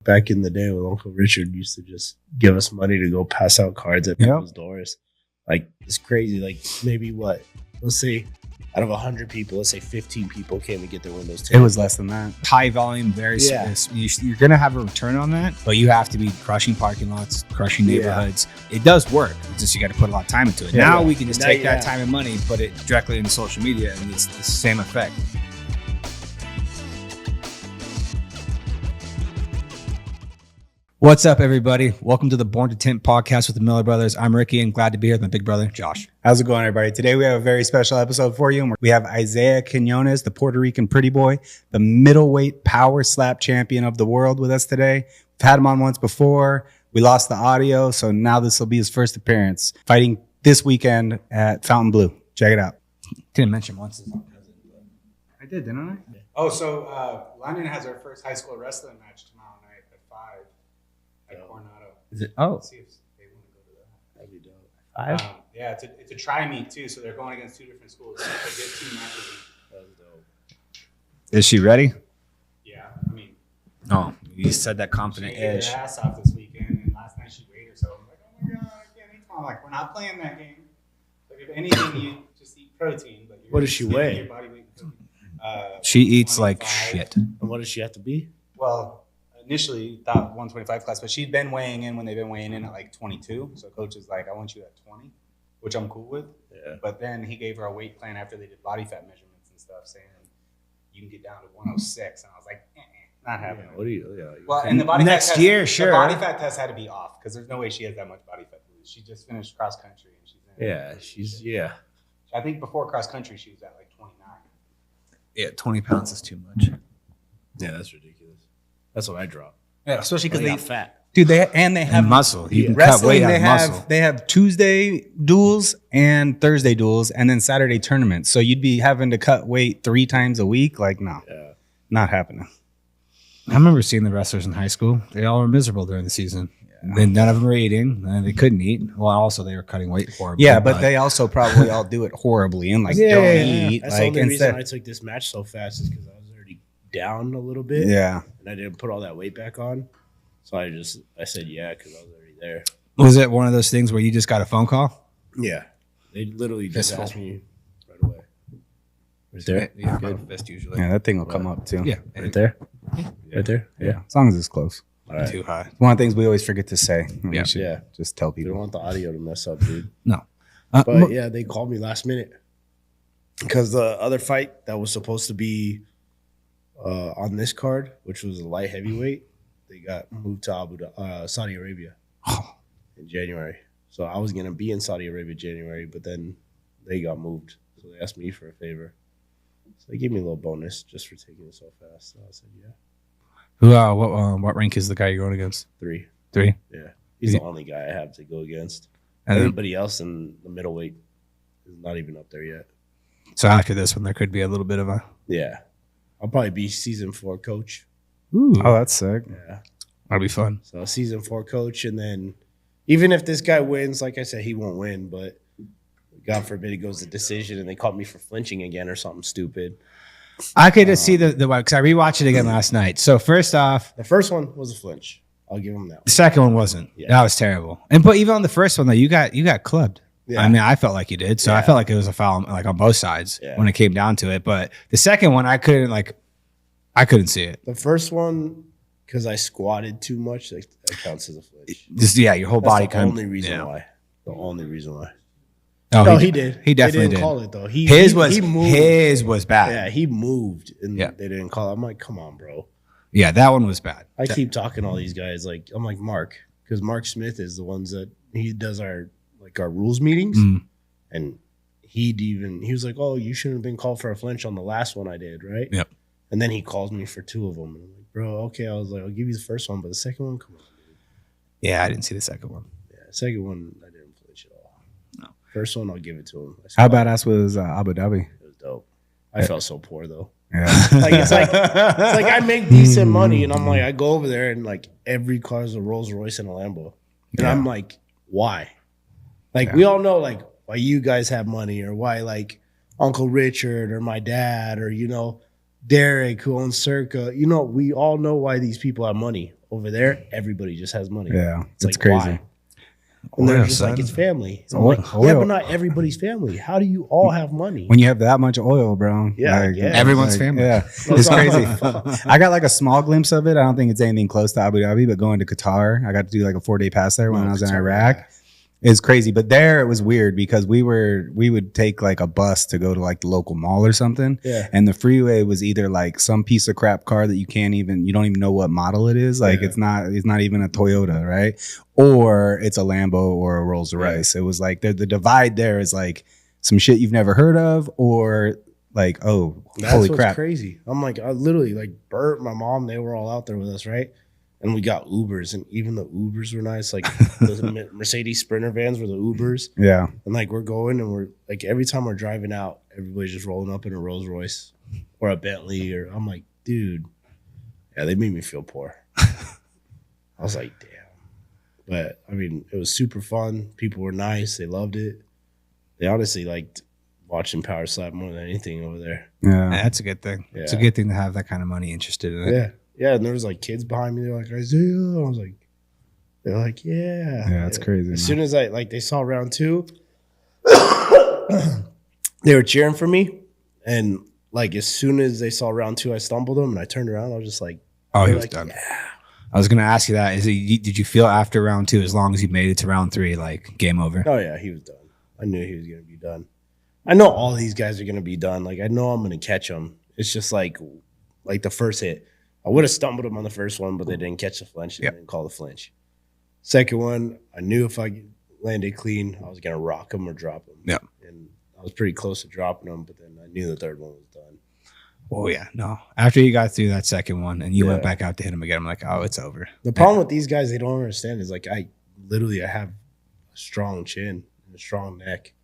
Back in the day when Uncle Richard used to just give us money to go pass out cards at people's doors. Like, it's crazy. Like, maybe what? Let's say out of 100 people, let's say 15 people came to get their windows tinted. It was less than that. High volume, you're going to have a return on that, but you have to be crushing parking lots, crushing neighborhoods. It does work. It's just you got to put a lot of time into it. Now we can just take that time and money, put it directly into social media, and it's the same effect. What's up, everybody? Welcome to the Born to Tint podcast with the Miller Brothers. I'm Ricky and glad to be here with my big brother, Josh. How's it going, everybody? Today we have a very special episode for you. We have Isaih Quinones, the Puerto Rican pretty boy, the middleweight power slap champion of the world with us today. We've had him on once before. We lost the audio, so now this will be his first appearance. Fighting this weekend at Fountain Blue. Check it out. Didn't mention once. I did, didn't I? Yeah. Oh, so London has our first high school wrestling match tomorrow night at 5 at Coronado. Is it? Oh. Let's see if they want to go to that. That'd be dope. 5? Yeah, it's a tri-meet too, so they're going against two different schools. So it's a good team matches. That's dope. Is she ready? Yeah, I mean. Oh, you said that confident She ate edge. her ass off this weekend, and last night she weighed herself. I'm like, oh my god, I can't eat tomorrow. Like, we're not playing that game. Like, if anything, you just eat protein. But what does she weigh? Your body weight. She eats 125. like shit. And what does she have to be? Well, initially thought 125 class, but she'd been weighing in when they've been weighing in at like 22. So coach is like, I want you at 20, which I'm cool with. Yeah. But then he gave her a weight plan after they did body fat measurements and stuff, saying you can get down to 106. And I was like, not happening. Yeah, what do you? Yeah, Well, and the body Next fat test, year, sure. The body fat test had to be off because there's no way she has that much body fat to lose. She just finished cross country and she's in. Yeah, she's I think before cross country she was at like 29. Yeah, 20 pounds is too much. Yeah, that's ridiculous. That's what I drop. Yeah, especially because They they got fat. dude they have And muscle. You can cut wrestling. weight out They of have muscle. they have Tuesday duels and Thursday duels and then Saturday tournaments. So you'd be having to cut weight 3 times a week. Like, no, not happening. I remember seeing the wrestlers in high school. They all were miserable during the season. Then none of them were eating. And they couldn't eat. Well, also they were cutting weight for. Yeah, but they also probably all do it horribly and like don't eat. That's like the only reason I took this match so fast is because I was already down a little bit. Yeah. And I didn't put all that weight back on. So I said yeah because I was already there. Was it one of those things where you just got a phone call? Yeah. They literally just Fistful. asked me right away. Right there? Yeah, good fist usually. Yeah, that thing will come up too. Yeah. Right there? Right there? Yeah. As long as it's close. All right. Too high. One of the things we always forget to say. We Yeah. should Yeah. just tell You don't people. want the audio to mess up, dude. No. But yeah, they called me last minute because the other fight that was supposed to be on this card, which was a light heavyweight, they got moved to Saudi Arabia in January. So I was gonna be in Saudi Arabia January, but then they got moved. So they asked me for a favor. So they gave me a little bonus just for taking it so fast. So I said, yeah, What rank is the guy you're going against? 3. 3. Yeah, he's the only guy I have to go against. And then, Everybody else in the middleweight is not even up there yet. so after this one, there could be a little bit of a. Yeah. I'll probably be season 4 coach. Ooh, Oh, that's sick. Yeah. that'll be fun. So season 4 coach. And then even if this guy wins, like I said, he won't win, but God forbid it goes to decision and they caught me for flinching again or something stupid. I could just see the one because I rewatched it again last night. So first off, The first one was a flinch. I'll give him that the second one wasn't. Yeah. That was terrible. But even on the first one though, you got clubbed. Yeah. I mean, I felt like you did. So I Yeah. felt like it was a foul, like on both sides Yeah. when it came down to it. But the second one, I couldn't see it. The first one, because I squatted too much, that counts as a flinch. Just your whole That's body the kind of. only reason why. The only reason why. Oh, No, he did. He definitely they didn't did. call it though. His moved. was bad. Yeah, he moved and Yeah. they didn't call it. I'm like, come on, bro. Yeah, that one was bad. I keep talking to all these guys. Like, I'm like Mark, because Mark Smith is the ones that he does our rules meetings, Mm. and he was like, "Oh, you shouldn't have been called for a flinch on the last one I did, right?" Yep. And then he calls me for 2 of them, and I'm like, "Bro, okay." I was like, "I'll give you the first one, but the second one, come on." Dude. Yeah, I didn't see the second one. Yeah, second one, I didn't flinch at all. No. First one, I'll give it to him. How badass was Abu Dhabi? It was dope. I felt so poor though. Yeah. Like it's like I make decent money, and I'm like, I go over there and like every car is a Rolls Royce and a Lambo, and I'm like, why? Like we all know like why you guys have money, or why like Uncle Richard or my dad or Derek who owns Circa. We all know why these people have money. over there, everybody just has money. Yeah, it's like, crazy. Why? And they're Oil, just son. like, it's family. I'm Oil- like, yeah, oil. but not everybody's family. How do you all have money? When you have that much oil, bro. Yeah, I guess. Everyone's family. Yeah, it's crazy. I got like a small glimpse of it. I don't think it's anything close to Abu Dhabi, but going to Qatar, I got to do like a 4-day pass there when I was in Qatar, Iraq. yeah. It's crazy, but there it was weird because we would take like a bus to go to like the local mall or something, Yeah. and the freeway was either like some piece of crap car that you don't even know what model it is. Like Yeah. it's not even a Toyota, right? Or it's a Lambo or a Rolls Royce. It was like the divide there is like some shit you've never heard of, or like, oh, That's holy what's crap. crazy. I'm like, I literally like Bert, my mom, they were all out there with us, right? And we got Ubers, and even the Ubers were nice. Like the Mercedes Sprinter vans were the Ubers. Yeah. And like we're going, and we're like, every time we're driving out, everybody's just rolling up in a Rolls Royce or a Bentley. Or I'm like, dude, yeah, they made me feel poor. I was like, damn. But I mean, it was super fun. People were nice. They loved it. They honestly liked watching Power Slap more than anything over there. Yeah. That's a good thing. It's a Yeah. good thing to have that kind of money interested in it. Yeah. Yeah. And there was like kids behind me. They're like, Isaih. I was like, they're like, yeah. Yeah, it's crazy. As man. soon as they saw round 2, they were cheering for me. And like, as soon as they saw round 2, I stumbled them and I turned around. I was just like, Oh, he they're was like, done. yeah. I was going to ask you that. Did you feel after round 2, as long as you made it to round 3, like game over? Oh, yeah. He was done. I knew he was going to be done. I know all these guys are going to be done. Like, I know I'm going to catch them. It's just like the first hit. I would have stumbled him on the first one, but they didn't catch the flinch and Yep. didn't call the flinch. Second one, I knew if I landed clean, I was going to rock him or drop him. Yep. And I was pretty close to dropping him, but then I knew the third one was done. Oh, yeah. No. After you got through that second one and you went Yeah. back out to hit him again, I'm like, oh, it's over. The problem with these guys, they don't understand is like I have a strong chin and a strong neck.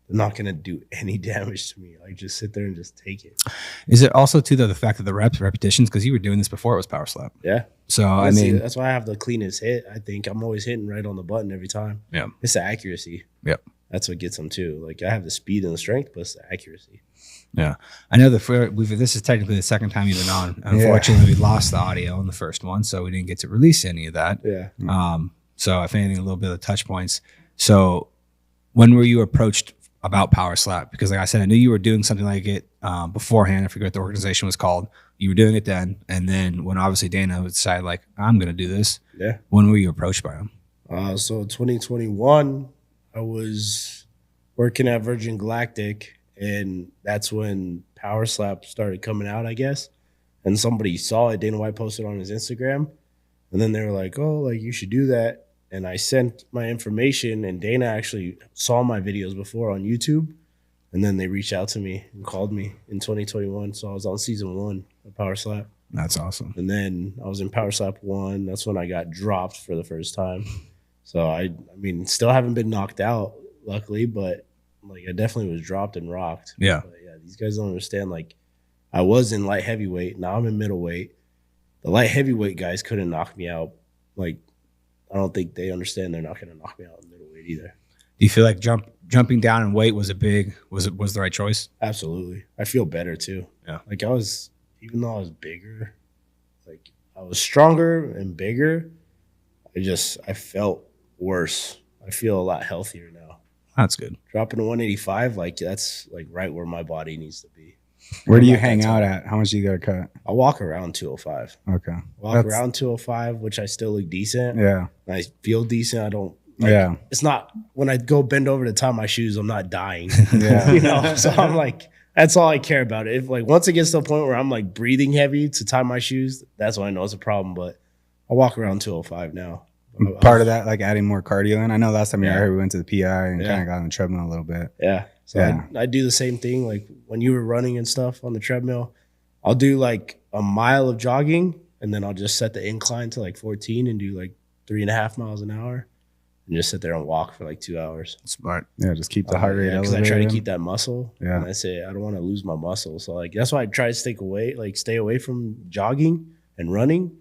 They're not going to do any damage to me. Like, just sit there and just take it. Is it also, too, though, the fact that the repetitions, because you were doing this before it was Power Slap. Yeah. So, Honestly, I mean, that's why I have the cleanest hit. I think I'm always hitting right on the button every time. yeah. It's the accuracy. Yep. That's what gets them too. Like, I have the speed and the strength, but it's the accuracy. Yeah. I know this is technically the second time you've been on. Unfortunately, we lost the audio in the first one, so we didn't get to release any of that. Yeah. So, if anything, a little bit of touch points. So, when were you approached about Power Slap? Because, like I said, I knew you were doing something like it beforehand. I forget what the organization was called. You were doing it then, and then when obviously Dana decided, like, I'm going to do this. Yeah. When were you approached by him? So 2021, I was working at Virgin Galactic, and that's when Power Slap started coming out, I guess. And somebody saw it. Dana White posted on his Instagram, and then they were like, "Oh, like you should do that." And I sent my information, and Dana actually saw my videos before on YouTube, and then they reached out to me and called me in 2021. So I was on season 1 of Power Slap, That's awesome. and then I was in Power Slap 1. That's when I got dropped for the first time. So I mean, still haven't been knocked out, luckily, but like I definitely was dropped and rocked. Yeah. But yeah, these guys don't understand. Like, I was in light heavyweight, now I'm in middleweight. The light heavyweight guys couldn't knock me out. Like, I don't think they understand they're not going to knock me out in middleweight either. Do you feel like jumping down in weight was the right choice? Absolutely. I feel better too. Yeah. Like even though I was bigger, like I was stronger and bigger, I felt worse. I feel a lot healthier now. That's good. Dropping to 185, like that's like right where my body needs to be. Where do you Not that hang out tall. at? How much do you got to cut? I walk around 205. Okay. Walk around 205, which I still look decent. Yeah. I feel decent. I don't. Yeah. It's not when I go bend over to tie my shoes, I'm not dying. Yeah. You know, so I'm like, that's all I care about. If like once it gets to the point where I'm like breathing heavy to tie my shoes, that's when I know it's a problem. But I walk around 205 now. Part of that, like adding more cardio in. I know last time you were Yeah. here, we went to the PI and Yeah. kind of got on the treadmill a little bit. Yeah. So Yeah. I do the same thing. Like when you were running and stuff on the treadmill, I'll do like a mile of jogging and then I'll just set the incline to like 14 and do like 3.5 miles an hour and just sit there and walk for like 2 hours. Smart. Yeah, just keep the heart rate Because I elevated. try to keep that muscle. Yeah. And I say I don't want to lose my muscle. So like that's why I try to stay away from jogging and running,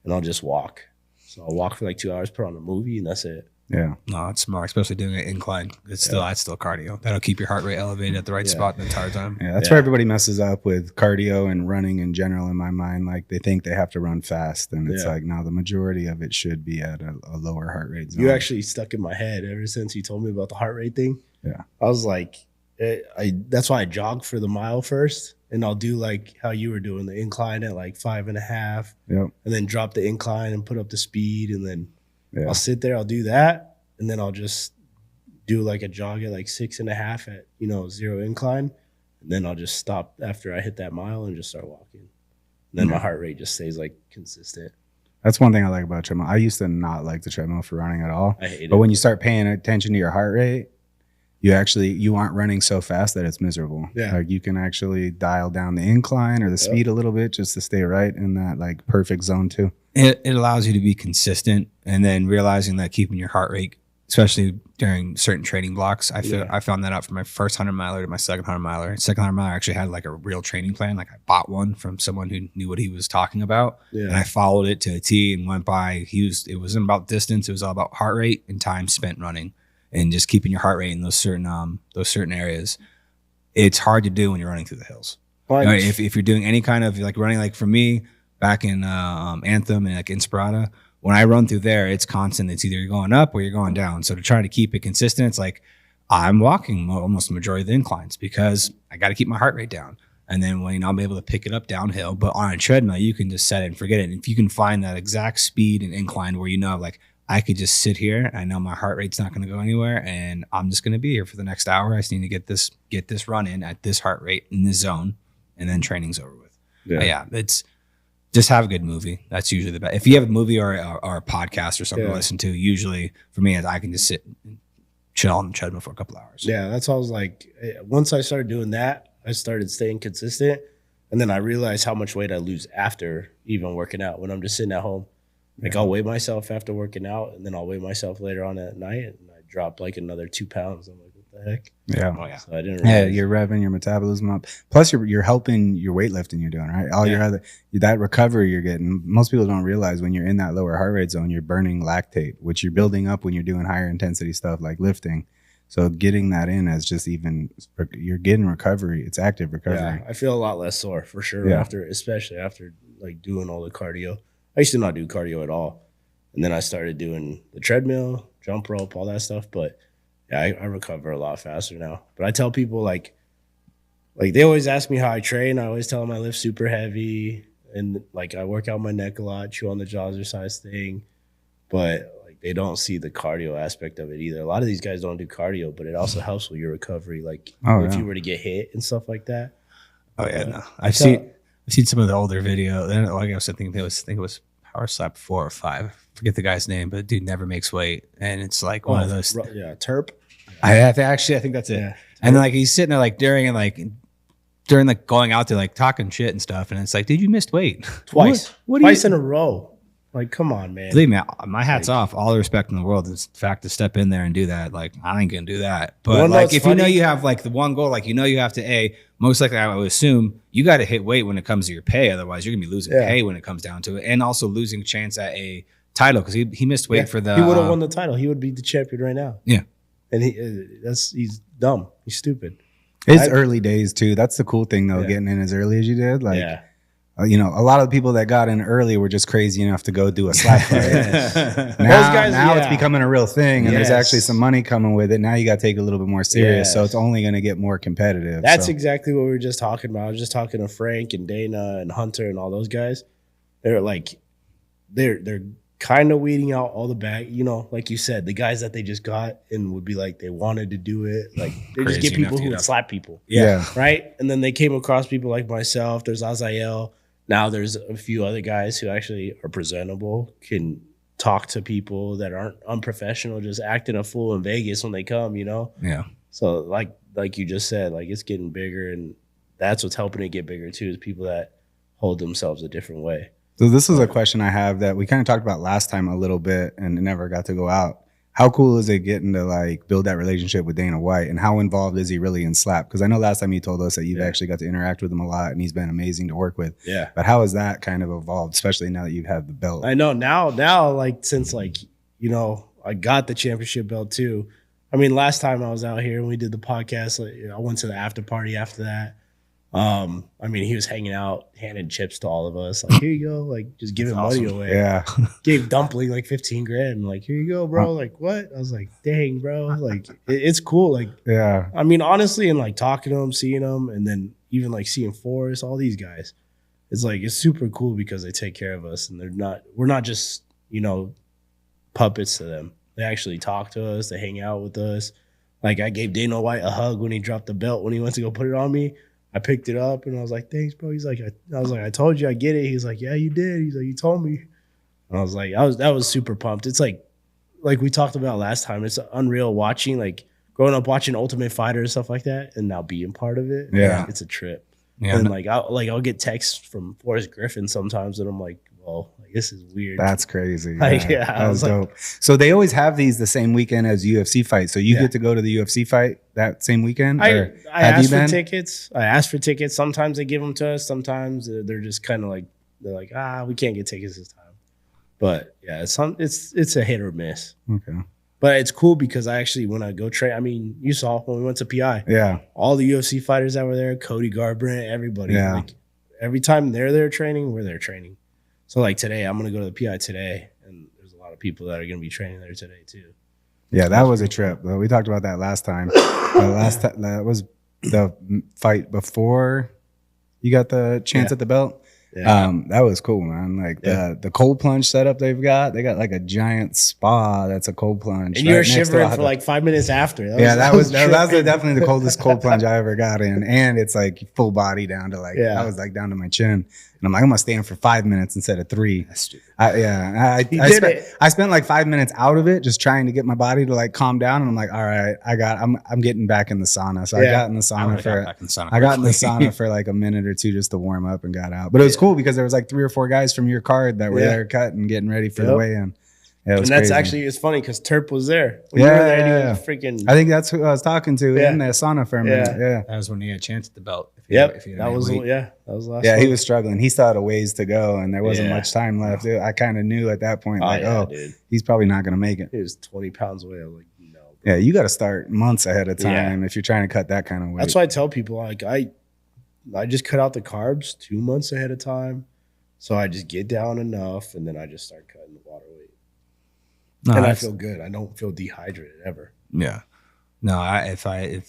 and I'll just walk. So I'll walk for like 2 hours, put on a movie, and that's it. Yeah. No, it's smart, especially doing an incline. That's still cardio. That'll keep your heart rate elevated at the right spot the entire time. Yeah, that's where everybody messes up with cardio and running in general. In my mind, like they think they have to run fast, and it's like no, the majority of it should be at a lower heart rate zone. You actually stuck in my head ever since you told me about the heart rate thing. Yeah, I was like, that's why I jog for the mile first, and I'll do like how you were doing the incline at like 5.5, and then drop the incline and put up the speed, and then I'll sit there, I'll do that, and then I'll just do like a jog at like 6.5 at 0 incline, and then I'll just stop after I hit that mile and just start walking. And then my heart rate just stays like consistent. That's one thing I like about treadmill. I used to not like the treadmill for running at all. I hate it. But when you start paying attention to your heart rate, you aren't running so fast that it's miserable. Yeah. Like you can actually dial down the incline or the speed a little bit just to stay right in that like perfect zone too. It allows you to be consistent, and then realizing that keeping your heart rate, especially during certain training blocks, I found that out from my first 100 miler to my second 100 miler. Second 100 miler actually had like a real training plan. Like I bought one from someone who knew what he was talking about, and I followed it to a T and went by. It wasn't about distance; it was all about heart rate and time spent running, and just keeping your heart rate in those certain areas. It's hard to do when you're running through the hills. If you're doing any kind of like running, like for me back in Anthem and like Inspirata, when I run through there, it's constant. It's either you're going up or you're going down. So to try to keep it consistent, it's like I'm walking almost the majority of the inclines because I got to keep my heart rate down. And then when I'll be able to pick it up downhill. But on a treadmill, you can just set it and forget it. And if you can find that exact speed and incline where like I could just sit here, I know my heart rate's not going to go anywhere, and I'm just going to be here for the next hour. I just need to get this run in at this heart rate in this zone, and then training's over with. It's just have a good movie. That's usually the best. If you have a movie or a podcast or something to listen to, usually for me, I can just sit and chill on the treadmill for a couple hours. Yeah, that's how I was like. Once I started doing that, I started staying consistent, and then I realized how much weight I lose after even working out when I'm just sitting at home. Like I'll weigh myself after working out, and then I'll weigh myself later on at night, and I drop like another 2 pounds. I'm like, what the heck? Yeah. So I didn't realize. You're revving your metabolism up. Plus, you're helping your weightlifting you're doing, right? All your other that recovery you're getting. Most people don't realize when you're in that lower heart rate zone, you're burning lactate, which you're building up when you're doing higher intensity stuff like lifting. So getting that in as just you're getting recovery. It's active recovery. Yeah, I feel a lot less sore for sure especially after like doing all the cardio. I used to not do cardio at all. And then I started doing the treadmill, jump rope, all that stuff. But yeah, I recover a lot faster now. But I tell people like they always ask me how I train. I always tell them I lift super heavy and like I work out my neck a lot, chew on the jazzercise thing. But like they don't see the cardio aspect of it either. A lot of these guys don't do cardio, but it also helps with your recovery. Like if you were to get hit and stuff like that. Oh yeah, no. I've seen some of the older video. I guess I think it was Power Slap 4 or 5. I forget the guy's name, but the dude never makes weight, and it's like one of those. Terp. I think that's it. Yeah. And then like he's sitting there like during going out there like talking shit and stuff, and it's like, dude, you missed weight twice. Twice in a row. Like, come on, man. Believe me, my hat's off. All the respect in the world. In fact, to step in there and do that, like, I ain't gonna do that. But like, if you know you have like the one goal, like you have to most likely I would assume you got to hit weight when it comes to your pay. Otherwise, you're gonna be losing pay when it comes down to it, and also losing a chance at a title because he missed weight for the. He would have won the title. He would be the champion right now. Yeah, and he's dumb. He's stupid. It's early days too. That's the cool thing though, getting in as early as you did. Like. Yeah. A lot of the people that got in early were just crazy enough to go do a slap fight. Now it's becoming a real thing, and there's actually some money coming with it. Now you got to take it a little bit more serious, so it's only going to get more competitive. That's exactly what we were just talking about. I was just talking to Frank and Dana and Hunter and all those guys. They're like, they're kind of weeding out all the bag. Like you said, the guys that they just got and would be like they wanted to do it. Like they just get people who would slap people. Yeah. Right. And then they came across people like myself. There's Isaih. Now there's a few other guys who actually are presentable, can talk to people that aren't unprofessional, just acting a fool in Vegas when they come, Yeah. So like you just said, like it's getting bigger, and that's what's helping it get bigger too, is people that hold themselves a different way. So this is a question I have that we kind of talked about last time a little bit and it never got to go out. How cool is it getting to like build that relationship with Dana White, and how involved is he really in slap? Because I know last time you told us that you've actually got to interact with him a lot and he's been amazing to work with. Yeah. But how has that kind of evolved, especially now that you've had the belt? I know now like since like, I got the championship belt too. I mean, last time I was out here and we did the podcast, I went to the after party after that. I mean, he was hanging out, handing chips to all of us. Like, here you go. Like, just giving money away. Yeah. Gave Dumpling like 15 grand. Like, here you go, bro. Like, what? I was like, dang, bro. Like, it's cool. Like, yeah. I mean, honestly, and like talking to him, seeing him, and then even like seeing Forrest, all these guys, it's like, it's super cool because they take care of us and we're not just, puppets to them. They actually talk to us. They hang out with us. Like, I gave Dana White a hug when he dropped the belt, when he went to go put it on me. I picked it up and I was like, thanks, bro. He's like, I was like, I told you I get it. He's like, yeah, you did. He's like, you told me. And I was like, that was super pumped. It's like we talked about last time. It's unreal watching, like growing up watching Ultimate Fighter and stuff like that, and now being part of it. Yeah, it's a trip. Yeah, and I'll get texts from Forrest Griffin sometimes, and I'm like, well, this is weird. That's crazy. Like, that was dope. So they always have these the same weekend as UFC fights. So you get to go to the UFC fight that same weekend? I asked for tickets. Sometimes they give them to us. Sometimes they're just kind of like, they're like, we can't get tickets this time. But yeah, it's a hit or miss. Okay. But it's cool because I actually, when I go train, I mean, you saw when we went to PI. Yeah. All the UFC fighters that were there, Cody Garbrandt, everybody. Yeah. Like, every time they're there training, we're there training. So like today, I'm going to go to the PI today, and there's a lot of people that are going to be training there today too. Yeah, that was a trip. We talked about that last time. That was the fight before you got the chance at the belt. Yeah. That was cool, man. Like the cold plunge setup they got like a giant spa that's a cold plunge. And you were shivering for like 5 minutes after. That was definitely the coldest cold plunge I ever got in. And it's like full body down to like, I was like down to my chin. And I'm like, I'm gonna stay in for 5 minutes instead of 3. That's stupid. I spent like 5 minutes out of it just trying to get my body to like calm down. And I'm like, all right, I'm getting back in the sauna. So I got in the sauna for like a minute or two just to warm up and got out. But it was cool because there was like 3 or 4 guys from your card that were there cutting, getting ready for the weigh-in. Yeah, and that's crazy. It's funny because Terp was there. When you were there, he was freaking. I think that's who I was talking to in the sauna for a minute. Yeah, that was when he had a chance at the belt. That was last. Yeah, he was struggling. He still had a ways to go, and there wasn't much time left. I kind of knew at that point, he's probably not going to make it. He was 20 pounds away. I'm like, no. Bro. Yeah, you got to start months ahead of time if you're trying to cut that kind of weight. That's why I tell people, like, I just cut out the carbs 2 months ahead of time, so I just get down enough, and then I just start cutting the water weight. And I feel good. I don't feel dehydrated ever. Yeah. No, if I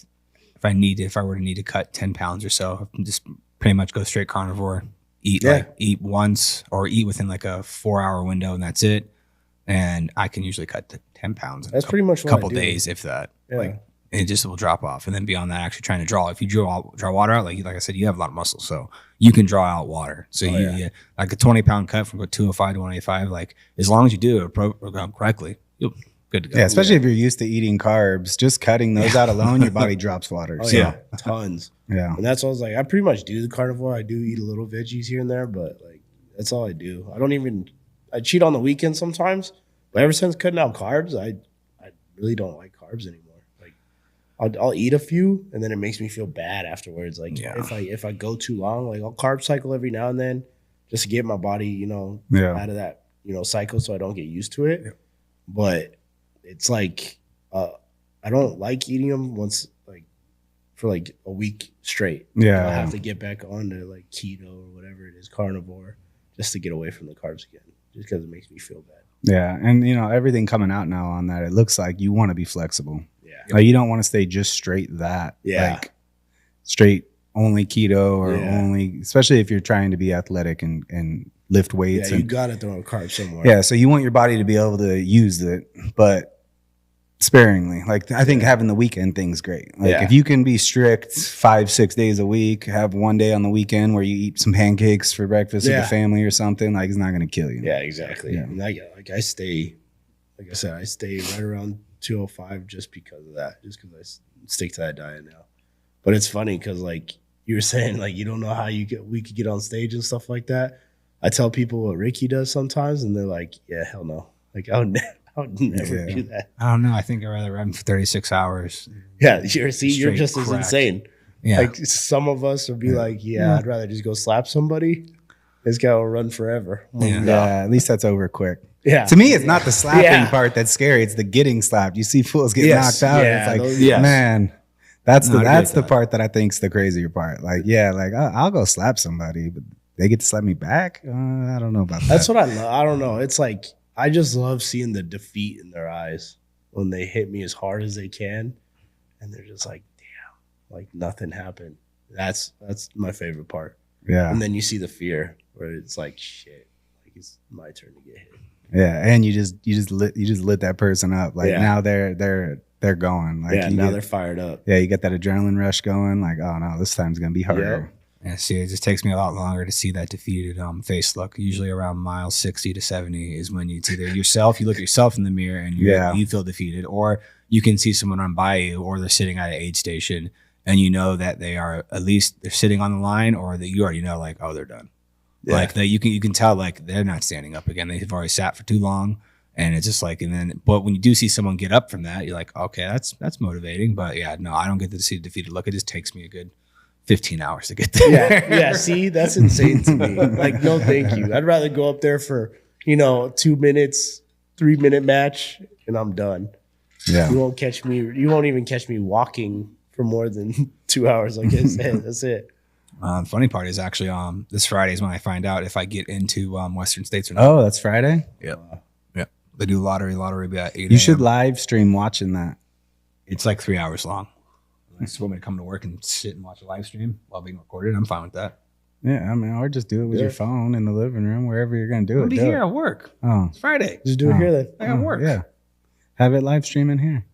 were to need to cut 10 pounds or so, I just pretty much go straight carnivore, eat once or eat within like a 4-hour window, and that's it. And I can usually cut to 10 pounds. That's pretty much a couple days, if that. Yeah. Like, it just will drop off. And then beyond that, actually trying to draw. If you draw water out, like I said, you have a lot of muscle, so you can draw out water. So you like a 20-pound cut from 205 to 185. Like, as long as you do it correctly, you'll good to go. Yeah, especially if you're used to eating carbs, just cutting those out alone, your body drops water. Tons. Yeah, and that's what I was like. I pretty much do the carnivore. I do eat a little veggies here and there, but like that's all I do. I cheat on the weekends sometimes, but ever since cutting out carbs, I really don't like carbs anymore. I'll eat a few, and then it makes me feel bad afterwards. Like if I go too long, like I'll carb cycle every now and then, just to get my body, out of that, cycle, so I don't get used to it. Yeah. But it's like I don't like eating them for a week straight. Yeah, I have to get back onto like keto or whatever it is, carnivore, just to get away from the carbs again, just because it makes me feel bad. Yeah, and everything coming out now on that, it looks like you want to be flexible. Yeah. Like you don't want to stay just straight that. Yeah. Like straight only keto or only, especially if you're trying to be athletic and lift weights. Yeah, you got to throw a carb somewhere. Yeah, so you want your body to be able to use it, but sparingly. Like I think having the weekend thing's great. Like if you can be strict 5-6 days a week, have one day on the weekend where you eat some pancakes for breakfast with the family or something, like it's not going to kill you. Yeah, exactly. Yeah. And I stay, like I said, I stay right around 205 just because of that, just because I stick to that diet now. But it's funny because like you were saying, like you don't know how we could get on stage and stuff like that. I tell people what Ricky does sometimes, and they're like, "Yeah, hell no! Like I would never do that." I don't know. I think I'd rather run for 36 hours. Yeah, you're just as insane. Yeah, like some of us would be like, "Yeah, I'd rather just go slap somebody. This guy will run forever." Yeah, at least that's over quick. Yeah. To me, it's not the slapping part that's scary. It's the getting slapped. You see fools get knocked out. Yeah, and it's like, man, that's the part that I think's the crazier part. Like, I'll go slap somebody, but they get to slap me back. I don't know about that. That's what I love. I don't know. It's like I just love seeing the defeat in their eyes when they hit me as hard as they can, and they're just like, damn, like nothing happened. That's my favorite part. Yeah. And then you see the fear where it's like, shit, like it's my turn to get hit. Yeah, and you just lit that person up. Like now they're going. Like now they're fired up. Yeah, you get that adrenaline rush going. Like, oh no, this time's gonna be harder. Yeah, see, it just takes me a lot longer to see that defeated face look. Usually around miles 60 to 70 is when it's either yourself, you look at yourself in the mirror and you feel defeated, or you can see someone run by you, or they're sitting at an aid station and you know that they are, at least they're sitting on the line, or that you already know, like, oh, they're done. Yeah. Like you can tell, like, they're not standing up again. They've already sat for too long. And it's just like, but when you do see someone get up from that, you're like, okay, that's motivating. But yeah, no, I don't get to see the defeated look. It just takes me a good 15 hours to get there. Yeah. See, that's insane to me. Like, no, thank you. I'd rather go up there for, 2 minutes, 3-minute match, and I'm done. Yeah. You won't even catch me walking for more than 2 hours. Like I said, that's it. The funny part is actually this Friday is when I find out if I get into Western States or not. Oh, that's Friday? Yep. They do lottery be at 8 You should live stream watching that. It's like 3 hours long. If you want me to come to work and sit and watch a live stream while being recorded, I'm fine with that. Yeah, I mean, or just do it with your phone in the living room, wherever you're going to do it. I'll be here at work. Oh. It's Friday. Just do it here then. I got work. Yeah. Have it live streaming here.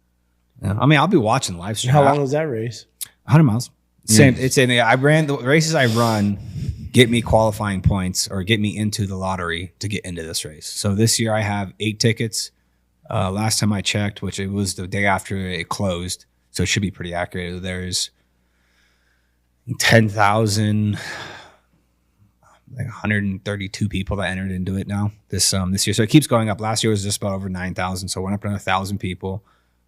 Yeah. I mean, I'll be watching live stream. How long was that race? 100 miles. Same. It's I ran the races I run get me qualifying points or get me into the lottery to get into this race. So this year I have 8 tickets. Last time I checked, which it was the day after it closed, so it should be pretty accurate. There's 10,000, like 132 people that entered into it now this year. So it keeps going up. Last year was just about over 9,000, so it went up to 1,000 people.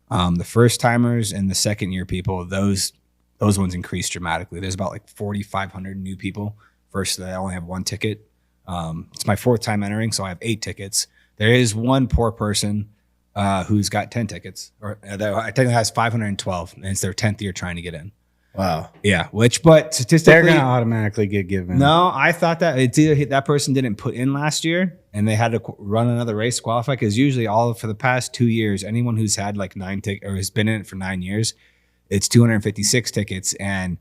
The first timers and the second year people, those ones increased dramatically. There's about like 4,500 new people versus I only have 1 ticket. It's my 4th time entering, so I have 8 tickets. There is one poor person who's got 10 tickets, or I think it has 512, and it's their 10th year trying to get in. Wow. Yeah, but statistically, they're going to automatically get given. No, I thought that it's either that person didn't put in last year and they had to run another race to qualify, because usually for the past 2 years, anyone who's had like 9 tickets or has been in it for 9 years, it's 256 tickets, and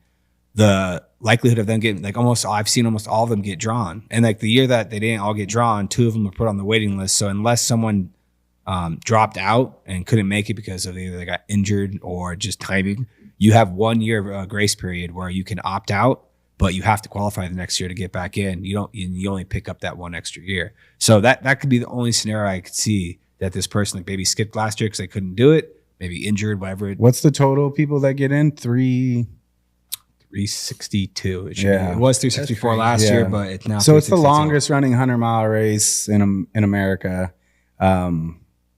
the likelihood of them getting I've seen almost all of them get drawn. And like the year that they didn't all get drawn, 2 of them were put on the waiting list. So unless someone dropped out and couldn't make it because of either they got injured or just timing, you have 1 year grace period where you can opt out, but you have to qualify the next year to get back in. You only pick up that 1 extra year. So that could be the only scenario I could see that this person like maybe skipped last year because they couldn't do it, maybe injured, whatever. What's the total people that get in? 362. It was 364 last year, but it's now. So it's the longest running 100-mile race in America.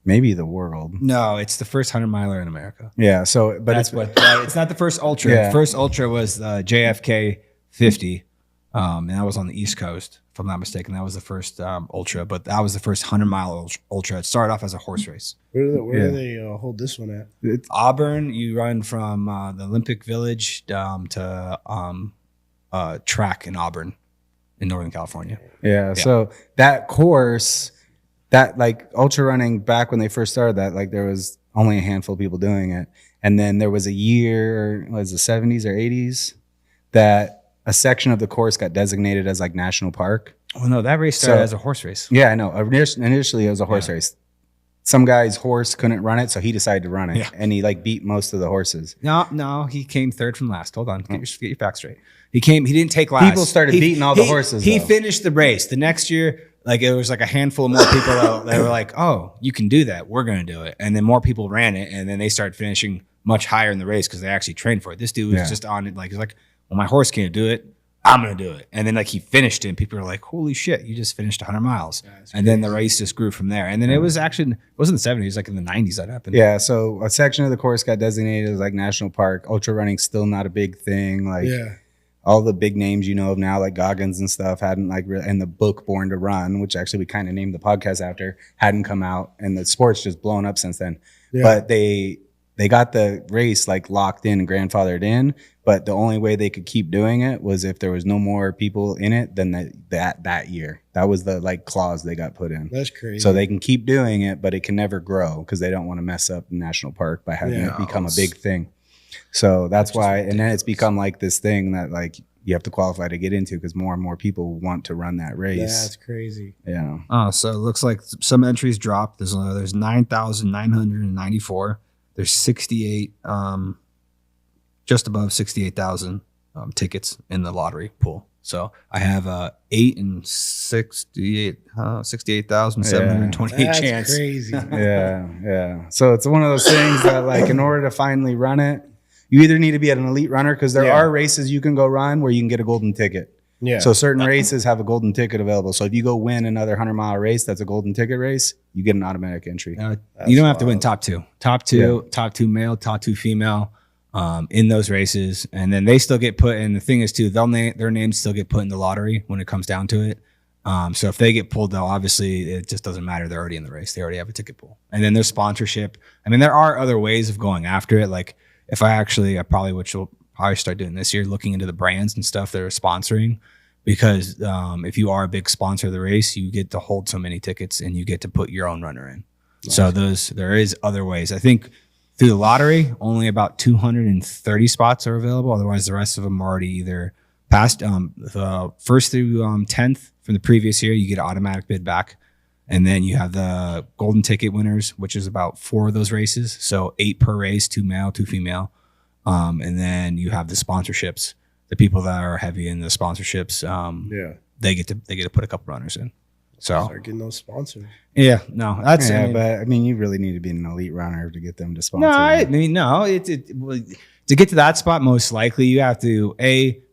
Maybe the world. No, it's the first 100-miler in America. Yeah. So, but it's not the first ultra. Yeah. The first ultra was JFK 50, and that was on the East Coast, if I'm not mistaken. That was the first ultra, but that was the first 100-mile ultra. It started off as a horse race. Where do they hold this one at? It's Auburn. You run from the Olympic Village to track in Auburn, in Northern California. Yeah. So that course. That like ultra running back when they first started that, like there was only a handful of people doing it. And then there was a year, was the 70s or 80s, that a section of the course got designated as like national park. Oh no, that race started as a horse race. Yeah, I know. Initially it was a horse race. Some guy's horse couldn't run it, so he decided to run it. Yeah. And he like beat most of the horses. No, he came 3rd from last. Hold on, get your facts straight. He didn't take last. People started beating all the horses. He finished the race. The next year, like it was like a handful of more people that were like, oh, you can do that. We're going to do it. And then more people ran it. And then they started finishing much higher in the race because they actually trained for it. This dude was just on it. Like, he's like, well, my horse can't do it. I'm going to do it. And then like he finished it and people were like, holy shit, you just finished 100 miles. And then the race just grew from there. And then it wasn't the 70s, it was like in the 90s that happened. Yeah. So a section of the course got designated as like national park. Ultra running still not a big thing. Like, all the big names of now, like Goggins and stuff, hadn't and the book Born to Run, which actually we kind of named the podcast after, hadn't come out, and the sport's just blown up since then. Yeah. But they got the race like locked in and grandfathered in, but the only way they could keep doing it was if there was no more people in it than that year. That was the like clause they got put in. That's crazy. So they can keep doing it, but it can never grow because they don't want to mess up the national park by having it become a big thing. So that's why, and then it's become like this thing that like you have to qualify to get into because more and more people want to run that race. Yeah, that's crazy. Yeah. Oh, so it looks like some entries dropped. There's 9,994. There's 68, just above 68,000 tickets in the lottery pool. So I have 8 and 68,728 That's chance. Crazy. Yeah. So it's one of those things that like in order to finally run it, you either need to be an elite runner because there are races you can go run where you can get a golden ticket. Yeah. So certain races have a golden ticket available. So if you go win another 100-mile race, that's a golden ticket race, you get an automatic entry. You don't have to win top two male, top two female in those races. And then they still get put in. The thing is too, their names still get put in the lottery when it comes down to it. So if they get pulled though, obviously it just doesn't matter. They're already in the race. They already have a ticket pool. And then there's sponsorship. I mean, there are other ways of going after it. Like if I probably, which will probably start doing this year, looking into the brands and stuff that are sponsoring, because if you are a big sponsor of the race, you get to hold so many tickets and you get to put your own runner in. Nice. So there is other ways. I think through the lottery, only about 230 spots are available. Otherwise, the rest of them are already either passed. The first through 10th from the previous year, you get an automatic bid back. And then you have the golden ticket winners, which is about 4 of those races. So 8 per race, 2 male, 2 female. And then you have the sponsorships. The people that are heavy in the sponsorships, they get to put a couple runners in. So start getting those sponsors. Yeah, no, that's but I mean, you really need to be an elite runner to get them to sponsor. To get to that spot, most likely you have to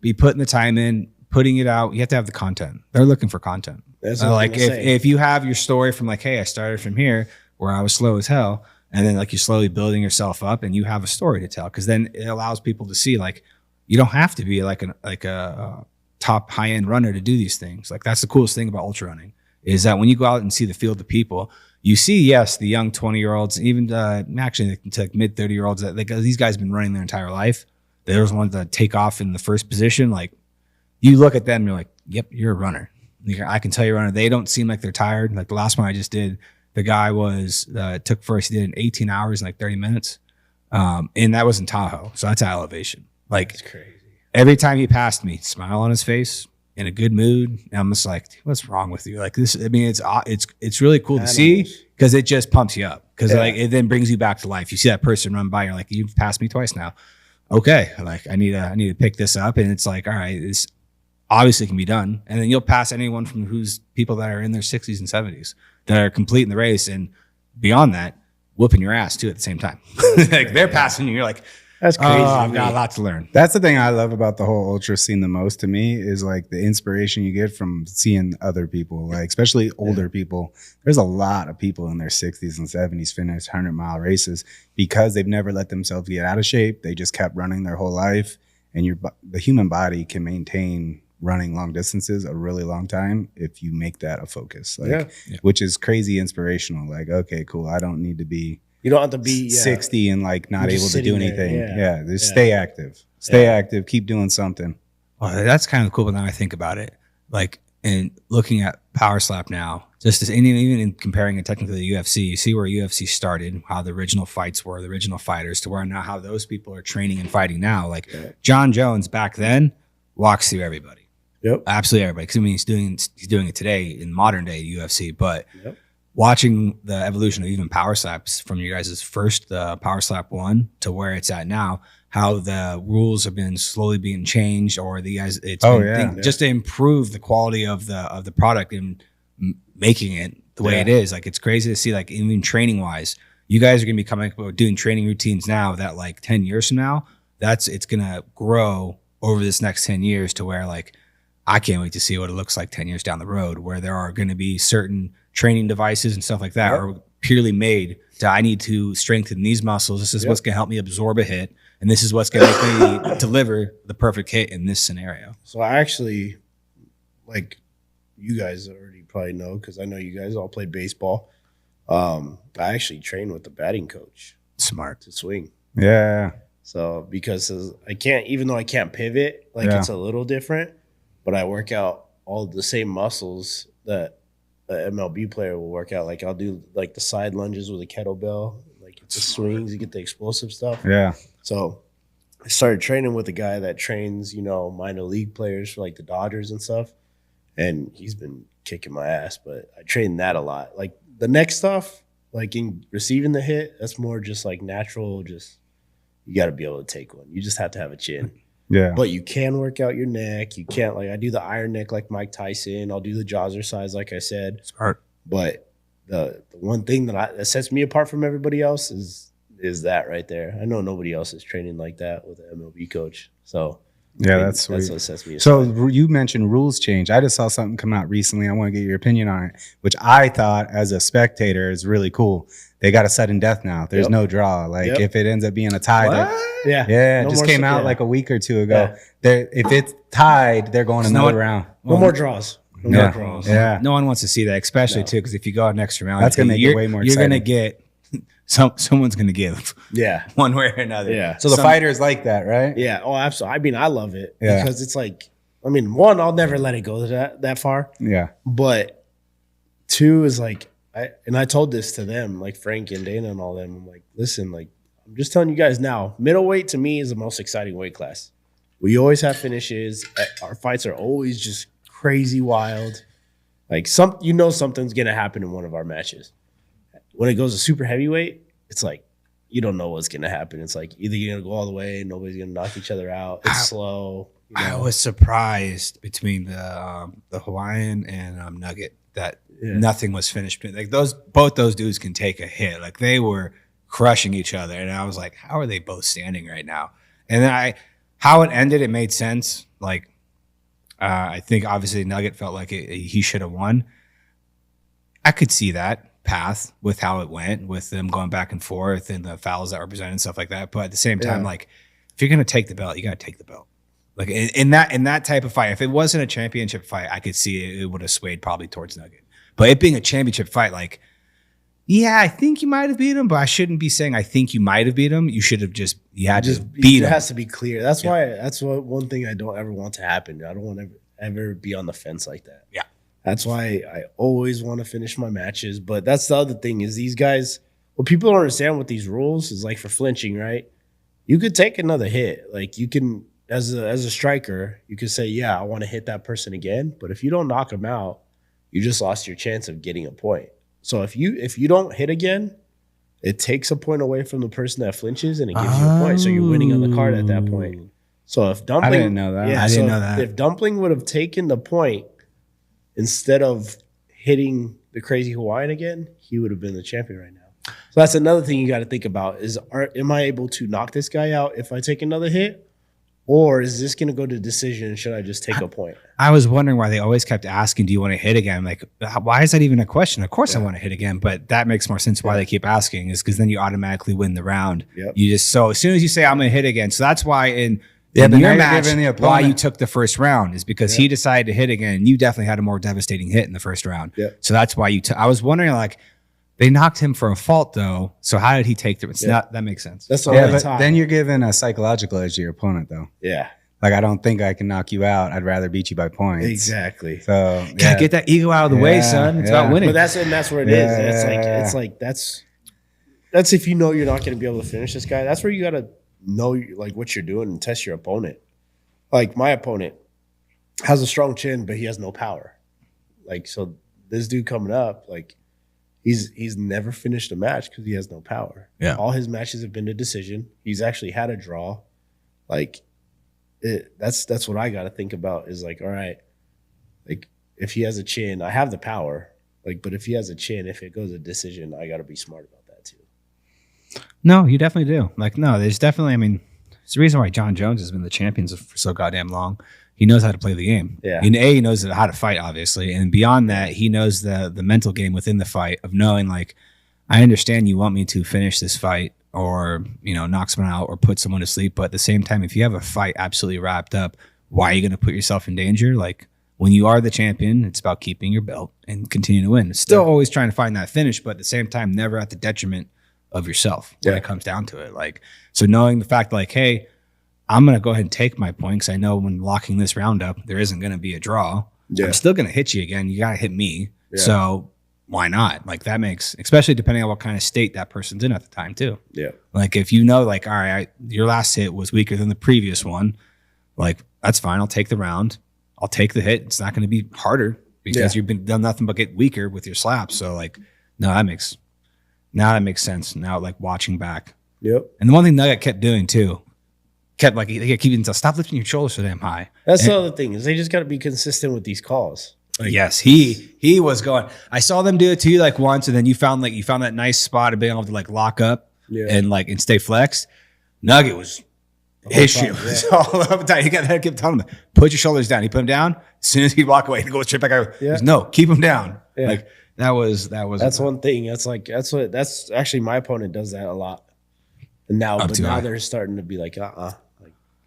be putting the time in, putting it out. You have to have the content. They're looking for content. Like if you have your story from like, hey, I started from here where I was slow as hell, and then like you're slowly building yourself up, and you have a story to tell, because then it allows people to see like you don't have to be like a top high end runner to do these things. Like that's the coolest thing about ultra running is that when you go out and see the field of people, you see the young 20-year-olds, even actually to like mid 30-year-olds that these guys have been running their entire life. They're the ones that take off in the first position. Like you look at them, and you're like, yep, you're a runner. I can tell you, runner. They don't seem like they're tired. Like the last one I just did, the guy took first. He did it in 18 hours and like 30 minutes, and that was in Tahoe. So that's elevation. Like that's crazy. Every time he passed me, smile on his face, in a good mood. And I'm just like, what's wrong with you? Like this. I mean, it's really cool to see because it just pumps you up because like it then brings you back to life. You see that person run by, you're like, you've passed me twice now. Okay, like I need to pick this up, and it's like, all right, this obviously can be done. And then you'll pass anyone from who's people that are in their 60s and 70s that are complete in the race, and beyond that, whooping your ass too at the same time. Like they're passing you, you're like, that's crazy. I've got a lot to learn. That's the thing I love about the whole ultra scene the most to me is like the inspiration you get from seeing other people, like especially older people. There's a lot of people in their 60s and 70s finish 100-mile races because they've never let themselves get out of shape. They just kept running their whole life, and the human body can maintain running long distances a really long time if you make that a focus, which is crazy inspirational. Like, okay, cool. I don't need to be. You don't have to be 60 and like not able to do anything. Just stay active. Stay active. Keep doing something. Well, that's kind of cool. But now I think about it, like, and looking at Power Slap now, just as even in comparing it technically to the UFC, you see where UFC started, how the original fights were, the original fighters, to where now how those people are training and fighting now. Like John Jones back then walks through everybody. Yep, absolutely everybody. Because I mean, he's doing it today in modern day UFC, but. Yep. Watching the evolution of even Power Slaps from you guys' first Power Slap 1 to where it's at now, how the rules have been slowly being changed, or just to improve the quality of the product and making it the way it is. Like it's crazy to see, like even training wise, you guys are gonna be coming up with doing training routines now that like 10 years from now, it's gonna grow over this next 10 years to where like I can't wait to see what it looks like 10 years down the road, where there are gonna be certain training devices and stuff like that, or purely made to, I need to strengthen these muscles. This is what's going to help me absorb a hit. And this is what's going to make me deliver the perfect hit in this scenario. So I actually, like you guys already probably know, because I know you guys all play baseball. I actually train with the batting coach. Smart. To swing. Yeah. So because I can't, even though I can't pivot, like it's a little different, but I work out all the same muscles that the MLB player will work out. Like I'll do like the side lunges with a kettlebell, like the swings, you get the explosive stuff. Yeah. So I started training with a guy that trains, minor league players for like the Dodgers and stuff. And he's been kicking my ass, but I train that a lot. Like the neck stuff, like in receiving the hit, that's more just like natural, just you got to be able to take one. You just have to have a chin. Yeah. But you can work out your neck. You can't, like I do the iron neck like Mike Tyson. I'll do the jazzercise like I said. Smart. But the one thing that sets me apart from everybody else is that right there. I know nobody else is training like that with an MLB coach. So yeah, that's sweet. That's what sets me apart. So you mentioned rules change. I just saw something come out recently. I want to get your opinion on it, which I thought as a spectator is really cool. They got a sudden death now. There's no draw. Like if it ends up being a tie, it just came out like a week or two ago. If it's tied, they're going another round. No more draws. No more draws. Yeah. No one wants to see that, especially too, because if you go an extra round, that's gonna make it way more You're exciting. gonna get someone's gonna give. Yeah. One way or another. Yeah. So the fighters like that, right? Yeah. Oh, absolutely. I mean, I love it Yeah. because it's like, I mean, one, I'll never let it go that far. Yeah. But two is like, I told this to them, like Frank and Dana and all them. I'm like, listen, like, I'm just telling you guys now, middleweight to me is the most exciting weight class. We always have finishes. Our fights are always just crazy wild. Like something's gonna happen in one of our matches. When it goes to super heavyweight, it's like you don't know what's gonna happen. It's like either you're gonna go all the way, nobody's gonna knock each other out. It's slow. I was surprised between the Hawaiian and Nugget that nothing was finished. Like both those dudes can take a hit. Like they were crushing each other, and I was like, how are they both standing right now? And then how it ended, it made sense. Like I think obviously Nugget felt like he should have won. I could see that path with how it went, with them going back and forth and the fouls that were presented and stuff like that. But at the same time, like if you're gonna take the belt, you gotta take the belt. Like in that type of fight, if it wasn't a championship fight, I could see it would have swayed probably towards Nugget. But it being a championship fight, like, yeah, I think you might have beat him, but I shouldn't be saying I think you might have beat him. You should have just beat him. It has to be clear. That's why. That's one thing I don't ever want to happen. I don't want to ever be on the fence like that. Yeah. That's why I always want to finish my matches. But that's the other thing is these guys. What people don't understand with these rules is like for flinching, right? You could take another hit. Like you can, as a striker, you could say, yeah, I want to hit that person again. But if you don't knock them out, you just lost your chance of getting a point. So if you don't hit again, it takes a point away from the person that flinches and it gives you a point. So you're winning on the card at that point. So if Dumpling, I didn't know that. I didn't know that. If Dumpling would have taken the point instead of hitting the crazy Hawaiian again, he would have been the champion right now. So that's another thing you got to think about is, am I able to knock this guy out if I take another hit? Or is this going to go to decision? Should I just take a point? I was wondering why they always kept asking, do you want to hit again? Like, why is that even a question? Of course I want to hit again, but that makes more sense why they keep asking is because then you automatically win the round. Yep. So as soon as you say, I'm going to hit again. So that's why in but your now you're match, giving the why opponent- you took the first round is because he decided to hit again. You definitely had a more devastating hit in the first round. Yep. So that's why I was wondering, like, they knocked him for a fault though. So how did he take the, that makes sense. That's the Yeah, only but time. then you're giving a psychological edge to your opponent, though. Yeah, Like, I don't think I can knock you out. I'd rather beat you by points. exactly. So, Gotta get that ego out of the way, son. It's about winning. But that's where it is. It's like that's if you know you're not going to be able to finish this guy. That's where you got to know like what you're doing and test your opponent. Like my opponent has a strong chin, but he has no power. Like so, this dude coming up, like he's never finished a match because he has no power. Yeah, all his matches have been a decision. He's actually had a draw. Like that's what I got to think about is like, all right, like if he has a chin, I have the power. Like, but if he has a chin, if it goes a decision, I got to be smart about that too. No, you definitely do. Like, no, there's definitely, I mean, it's the reason why John Jones has been the champion for so goddamn long. He knows how to play the game. Yeah. And he knows how to fight, obviously. And beyond that, he knows the mental game within the fight of knowing, like, I understand you want me to finish this fight or, knock someone out or put someone to sleep. But at the same time, if you have a fight absolutely wrapped up, why are you going to put yourself in danger? Like, when you are the champion, it's about keeping your belt and continuing to win. Still always trying to find that finish, but at the same time, never at the detriment of yourself when it comes down to it. Like, so knowing the fact, like, hey, I'm going to go ahead and take my point because I know when locking this round up, there isn't going to be a draw. Yeah. I'm still going to hit you again. You got to hit me. Yeah. So why not? Like, that makes, especially depending on what kind of state that person's in at the time too. Yeah. Like, if you know, like, all right, your last hit was weaker than the previous one, like, that's fine. I'll take the round. I'll take the hit. It's not going to be harder because you've been done nothing but get weaker with your slaps. So, like, that makes sense now, like, watching back. Yep. And the one thing Nugget kept doing too, they keep saying, stop lifting your shoulders so damn high. That's the other thing is they just got to be consistent with these calls. Like, yes, he was going. I saw them do it to you like once, and then you found that nice spot of being able to like lock up and stay flexed. Nugget was. His shit was all up tight. He kept telling him, put your shoulders down. He put them down. As soon as he'd walk away, he'd go straight back out. He goes, no, keep them down. Yeah. Like that was. That's one thing. That's actually my opponent does that a lot. And now, now they're starting to be like, like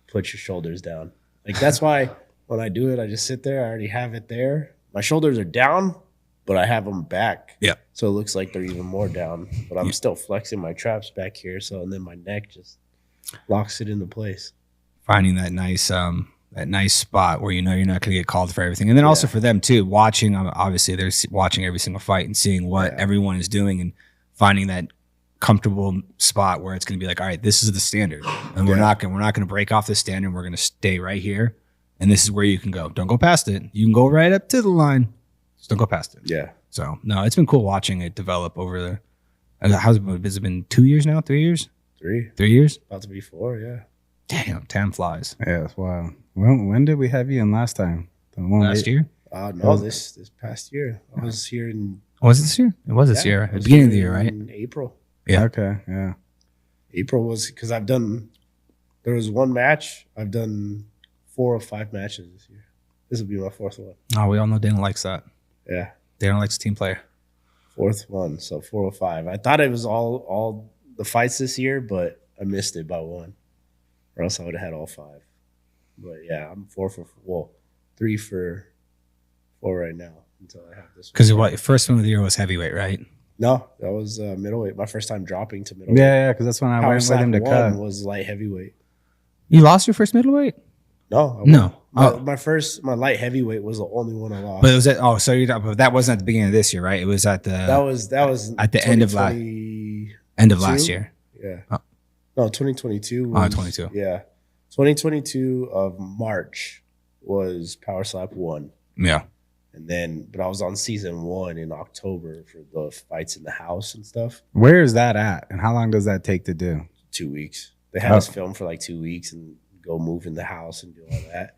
put your shoulders down. Like that's why when I do it, I just sit there. I already have it there. My shoulders are down, but I have them back. Yeah. So it looks like they're even more down. But I'm still flexing my traps back here. So and then my neck just locks it into place. Finding that nice spot where you're not going to get called for everything, and then also for them too, watching. Obviously, they're watching every single fight and seeing what everyone is doing, and finding that comfortable spot where it's going to be like, all right, this is the standard, and we're not going to break off the standard. We're going to stay right here, and this is where you can go. Don't go past it. You can go right up to the line. Just don't go past it. Yeah. So no, it's been cool watching it develop over the. Has it been 2 years now? 3 years? 3 years? About to be 4, yeah. Damn, time flies. Yeah, that's wild. When did we have you in last time? Last year? No, this past year. I was here in... Was it this year? It was this year. At the beginning of the year, right? In April. Yeah. Okay, yeah. April was... Because there was one match. I've done 4 or 5 matches this year. This will be my 4th one. Oh, we all know Dana likes that. Yeah. Dana likes a team player. 4th one, so 4 or 5. I thought it was all the fights this year, but I missed it by 1, or else I would have had all 5. But yeah, I'm 3 for 4 right now until I have this. Because your first one of the year was heavyweight, right? No, that was middleweight. My first time dropping to middleweight. Yeah, because that's when I went with him to cut. Was light heavyweight. You lost your first middleweight? No, my light heavyweight was the only one I lost. But it was but that wasn't at the beginning of this year, right? It was at the that was at the end of last year. Yeah. Oh. No, 2022. 22. Yeah. 2022 of March was Power Slap 1. Yeah. And then, but I was on season 1 in October for the fights in the house and stuff. Where is that at? And how long does that take to do? 2 weeks. They had us film for like 2 weeks and go move in the house and do all that.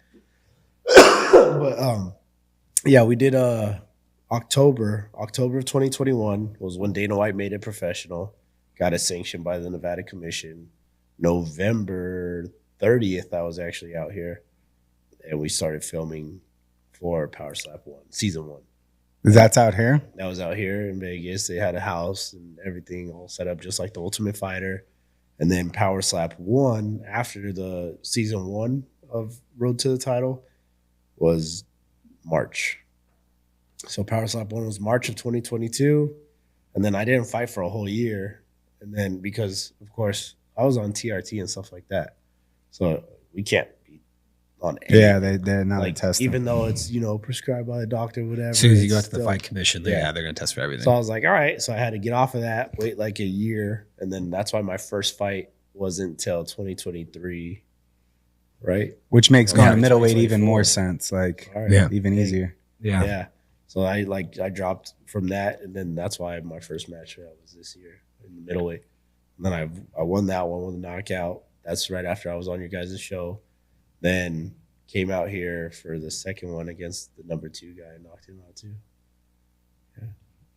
But yeah, we did October of 2021 was when Dana White made it professional. Got it sanctioned by the Nevada Commission. November 30th, I was actually out here, and we started filming for Power Slap 1, season 1. That's out here? That was out here in Vegas. They had a house and everything all set up just like the Ultimate Fighter. And then Power Slap 1, after the season 1 of Road to the Title, was March. So Power Slap 1 was March of 2022. And then I didn't fight for a whole year. And then because, of course, I was on TRT and stuff like that. So we can't be on anything. Yeah, they're not like, testing. Even though it's, prescribed by a doctor, whatever. As soon as you go to the fight commission, they're going to test for everything. So I was like, all right. So I had to get off of that, wait like a year. And then that's why my first fight wasn't until 2023, right? Which makes going to middleweight even more sense. Like, even easier. Yeah. Yeah. So I dropped from that. And then that's why my first match was this year in the middleweight. And then I won that one with a knockout. That's right after I was on your guys' show. Then came out here for the second one against the number 2 guy and knocked him out too. Yeah.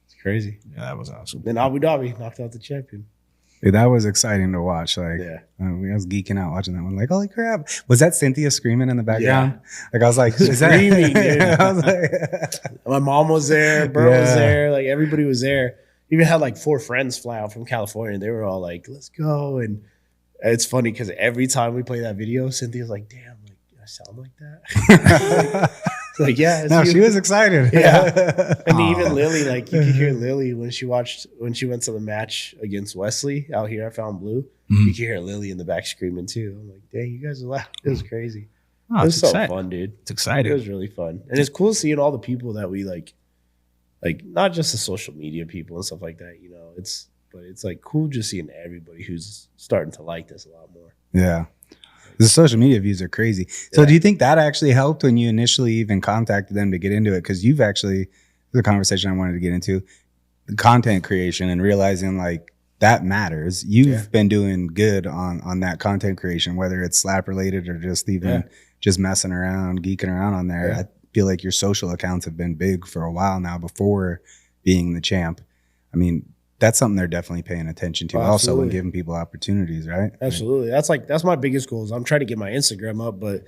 It's crazy. Yeah, that was awesome. Then Abu Dhabi knocked out the champion. Dude, that was exciting to watch. Like, I was geeking out watching that one. Like, holy crap! Was that Cynthia screaming in the background? Yeah. Like, I was like, is that screaming? Dude. I was like, my mom was there, Bert was there, like everybody was there. even had like 4 friends fly out from California. They were all like, "Let's go!" And it's funny because every time we play that video, Cynthia's like, "Damn, like I sound like that." Like, yeah, no, she was excited. Yeah, and even Lily, like you could hear Lily when she went to the match against Wesley out here at Fountain Blue. You could hear Lily in the back screaming too. I'm like, dang, you guys are loud. It was crazy. Oh, it was so fun, dude. It's exciting. It was really fun, and it's cool seeing all the people that we like not just the social media people and stuff like that. You know, it's like cool just seeing everybody who's starting to like this a lot more. Yeah. The social media views are crazy. So do you think that actually helped when you initially even contacted them to get into it? Because you've actually, this is a conversation I wanted to get into, the content creation and realizing like that matters. You've been doing good on that content creation, whether it's slap related or just even just messing around, geeking around on there. I feel like your social accounts have been big for a while now before being the champ. I mean, that's something they're definitely paying attention to also and giving people opportunities, right? Absolutely. That's my biggest goal is I'm trying to get my Instagram up, but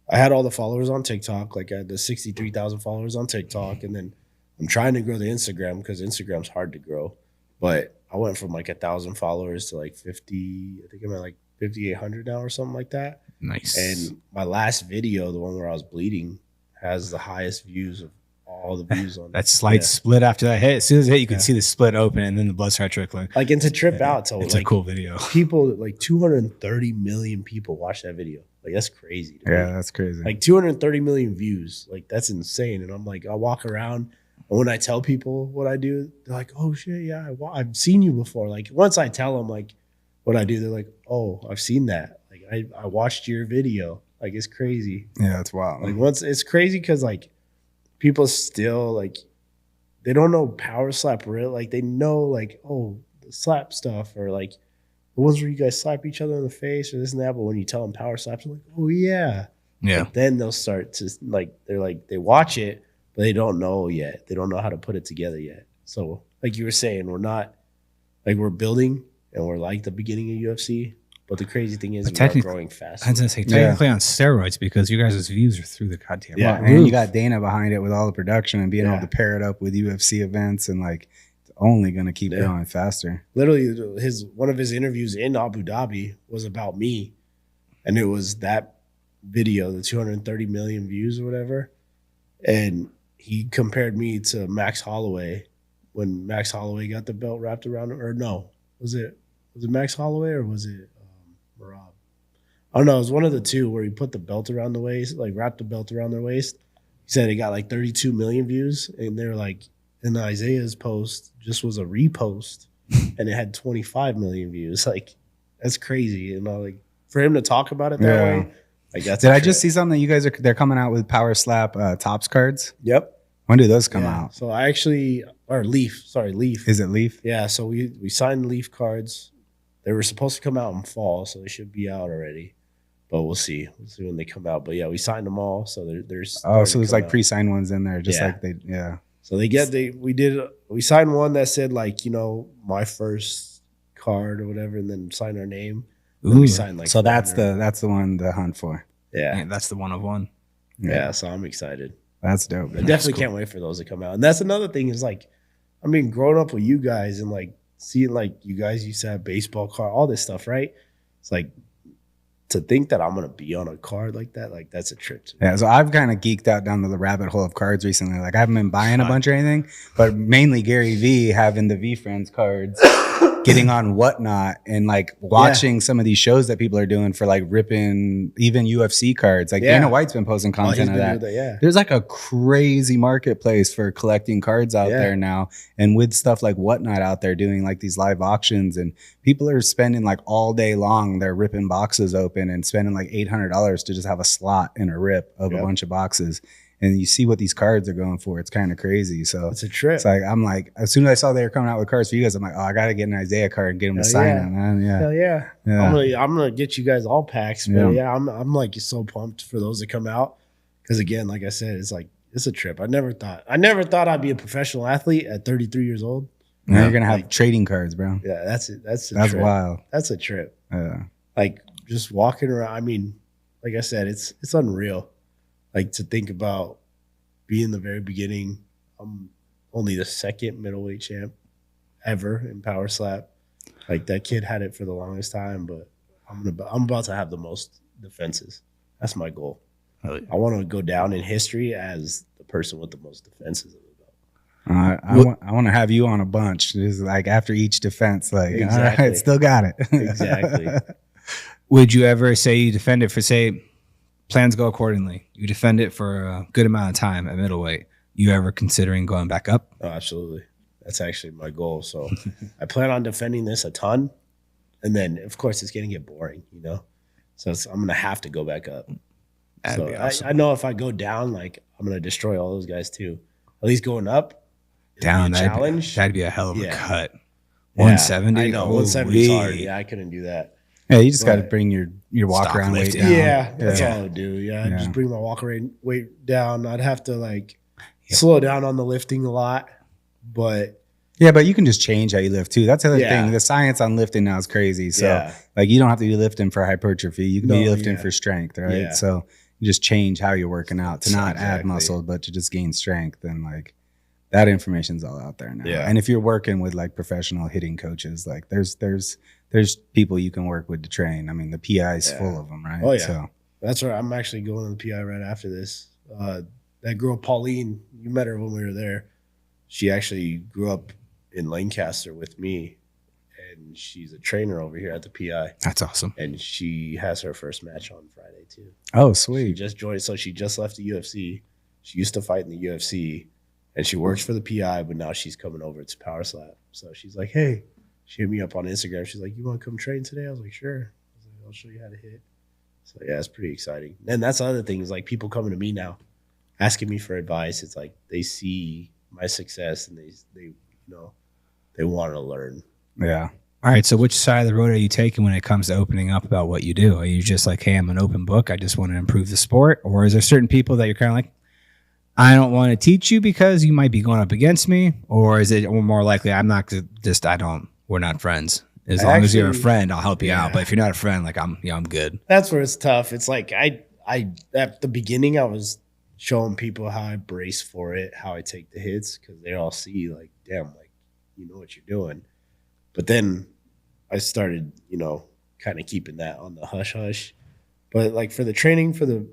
I had all the followers on TikTok. Like I had the 63,000 followers on TikTok. And then I'm trying to grow the Instagram because Instagram's hard to grow. But I went from like 1,000 followers to like 50, I think I'm at like 5,800 now or something like that. Nice. And my last video, the one where I was bleeding, has the highest views of all the views on that slight split after that hit. As soon as it hit, you can see the split open and then the blood start trickling. Like, and to trip out to it's like a cool video. People, like 230 million people watch that video. Like that's crazy. Yeah, that's crazy. Like 230 million views. Like that's insane. And I'm like, I walk around and when I tell people what I do, they're like, oh shit, yeah, I've seen you before. Like once I tell them like what I do, they're like, oh, I've seen that. Like I watched your video. Like it's crazy. Yeah, that's wild. Like once it's crazy because like people still like they don't know power slap real. Like they know like, oh, the slap stuff or like the ones where you guys slap each other in the face or this and that. But when you tell them power slaps, they're like, oh yeah. Yeah. Like, then they'll start to like they watch it, but they don't know yet. They don't know how to put it together yet. So like you were saying, we're building and we're like the beginning of UFC. But the crazy thing is we're growing fast. I was going to say, technically on steroids because you guys' views are through the goddamn roof. And you got Dana behind it with all the production and being able to pair it up with UFC events and like it's only going to keep going faster. Literally, one of his interviews in Abu Dhabi was about me. And it was that video, the 230 million views or whatever. And he compared me to Max Holloway when Max Holloway got the belt wrapped around him. Or no, was it Max Holloway or was it Marab? I don't know. It was one of the two where he put the belt around the waist, like wrapped the belt around their waist. He said it got like 32 million views. And they're like, and Isaiah's post just was a repost and it had 25 million views. Like, that's crazy. You know, like for him to talk about it that way. Like that's Did I just see something that they're coming out with Power Slap Tops cards? Yep. When do those come out? So Leaf. Is it Leaf? Yeah. So we signed Leaf cards. They were supposed to come out in fall, so they should be out already. But we'll see. We'll see when they come out. But yeah, we signed them all. So there's so there's like pre-signed ones in there, just like they So we signed one that said like, you know, my first card or whatever, and then signed our name. Ooh, we signed like so that's the one to hunt for. Yeah. That's the one of one. Yeah, so I'm excited. That's dope. I definitely can't wait for those to come out. And that's another thing is like, I mean, growing up with you guys and like seeing like you guys used to have baseball card, all this stuff, right? It's like to think that I'm gonna be on a card like that, like that's a trip to me. Yeah, so I've kind of geeked out down to the rabbit hole of cards recently. Like I haven't been buying a bunch or anything, but mainly Gary V having the V Friends cards, getting on Whatnot and like watching some of these shows that people are doing for like ripping even UFC cards. Like Dana White's been posting content of that. There's like a crazy marketplace for collecting cards out there now. And with stuff like Whatnot out there doing like these live auctions and people are spending like all day long, they're ripping boxes open and spending like $800 to just have a slot in a rip of a bunch of boxes. And you see what these cards are going for. It's kind of crazy. So it's a trip. It's like, I'm like, as soon as I saw they were coming out with cards for you guys, I'm like, oh, I got to get an Isaiah card and get him to sign it, man. Yeah. Hell yeah. I'm gonna get you guys all packs. But I'm like so pumped for those to come out. Because again, like I said, it's like, it's a trip. I never thought I'd be a professional athlete at 33 years old. Now you're gonna have trading cards, bro. Yeah, that's it. That's trip. Wild. That's a trip. Yeah. Like just walking around. I mean, like I said, it's unreal. Like to think about being the very beginning. I'm only the second middleweight champ ever in power slap. Like that kid had it for the longest time, but I'm about to have the most defenses. That's my goal. Oh, yeah. I want to go down in history as the person with the most defenses of the belt. I want to have you on a bunch. Just like after each defense, like, Exactly. all right, still got it. Exactly. Would you ever say you defend it for, say, plans go accordingly? You defend it for a good amount of time at middleweight. You ever considering going back up? Oh, absolutely. That's actually my goal. So I plan on defending this a ton. And then, of course, it's going to get boring, you know? So I'm going to have to go back up. That'd be awesome. I know if I go down, like, I'm going to destroy all those guys too. At least going up. Down, challenge. That'd be a hell of a cut. Yeah, 170? I know. 170 is hard. Yeah, I couldn't do that. Yeah, you just got to bring your walk Stock around weight lifting. down. Yeah, that's all I would do. Yeah, just bring my walk around weight down. I'd have to, like, slow down on the lifting a lot. But yeah, but you can just change how you lift too. That's the other thing. The science on lifting now is crazy. So like you don't have to be lifting for hypertrophy. You can be lifting for strength, right? Yeah. So you just change how you're working out to not add muscle, but to just gain strength. And like that information's all out there now. Yeah. And if you're working with like professional hitting coaches, like there's people you can work with to train. I mean, the PI is full of them, right? Oh yeah. So that's right. I'm actually going to the PI right after this. That girl Pauline, you met her when we were there. She actually grew up in Lancaster with me, and she's a trainer over here at the PI. That's awesome. And she has her first match on Friday too. oh, She sweet. just joined, so she just left the UFC. She used to fight in the UFC, and she works for the PI, but now she's coming over to Power Slap. So she's like, hey, she hit me up on Instagram. She's like, you want to come train today? I was like, sure. I was like, I'll show you how to hit. So yeah, it's pretty exciting. And that's the other thing is like people coming to me now, asking me for advice. It's like they see my success and they they want to learn. Yeah. All right. So which side of the road are you taking when it comes to opening up about what you do? Are you just like, hey, I'm an open book. I just want to improve the sport. Or is there certain people that you're kind of like, I don't want to teach you because you might be going up against me? Or is it more likely we're not friends. As long as you're a friend, I'll help you out. But if you're not a friend, like I'm good. That's where it's tough. It's like I at the beginning I was showing people how I brace for it, how I take the hits, because they all see like, damn, like you know what you're doing. But then I started, kind of keeping that on the hush hush. But like for the training, for the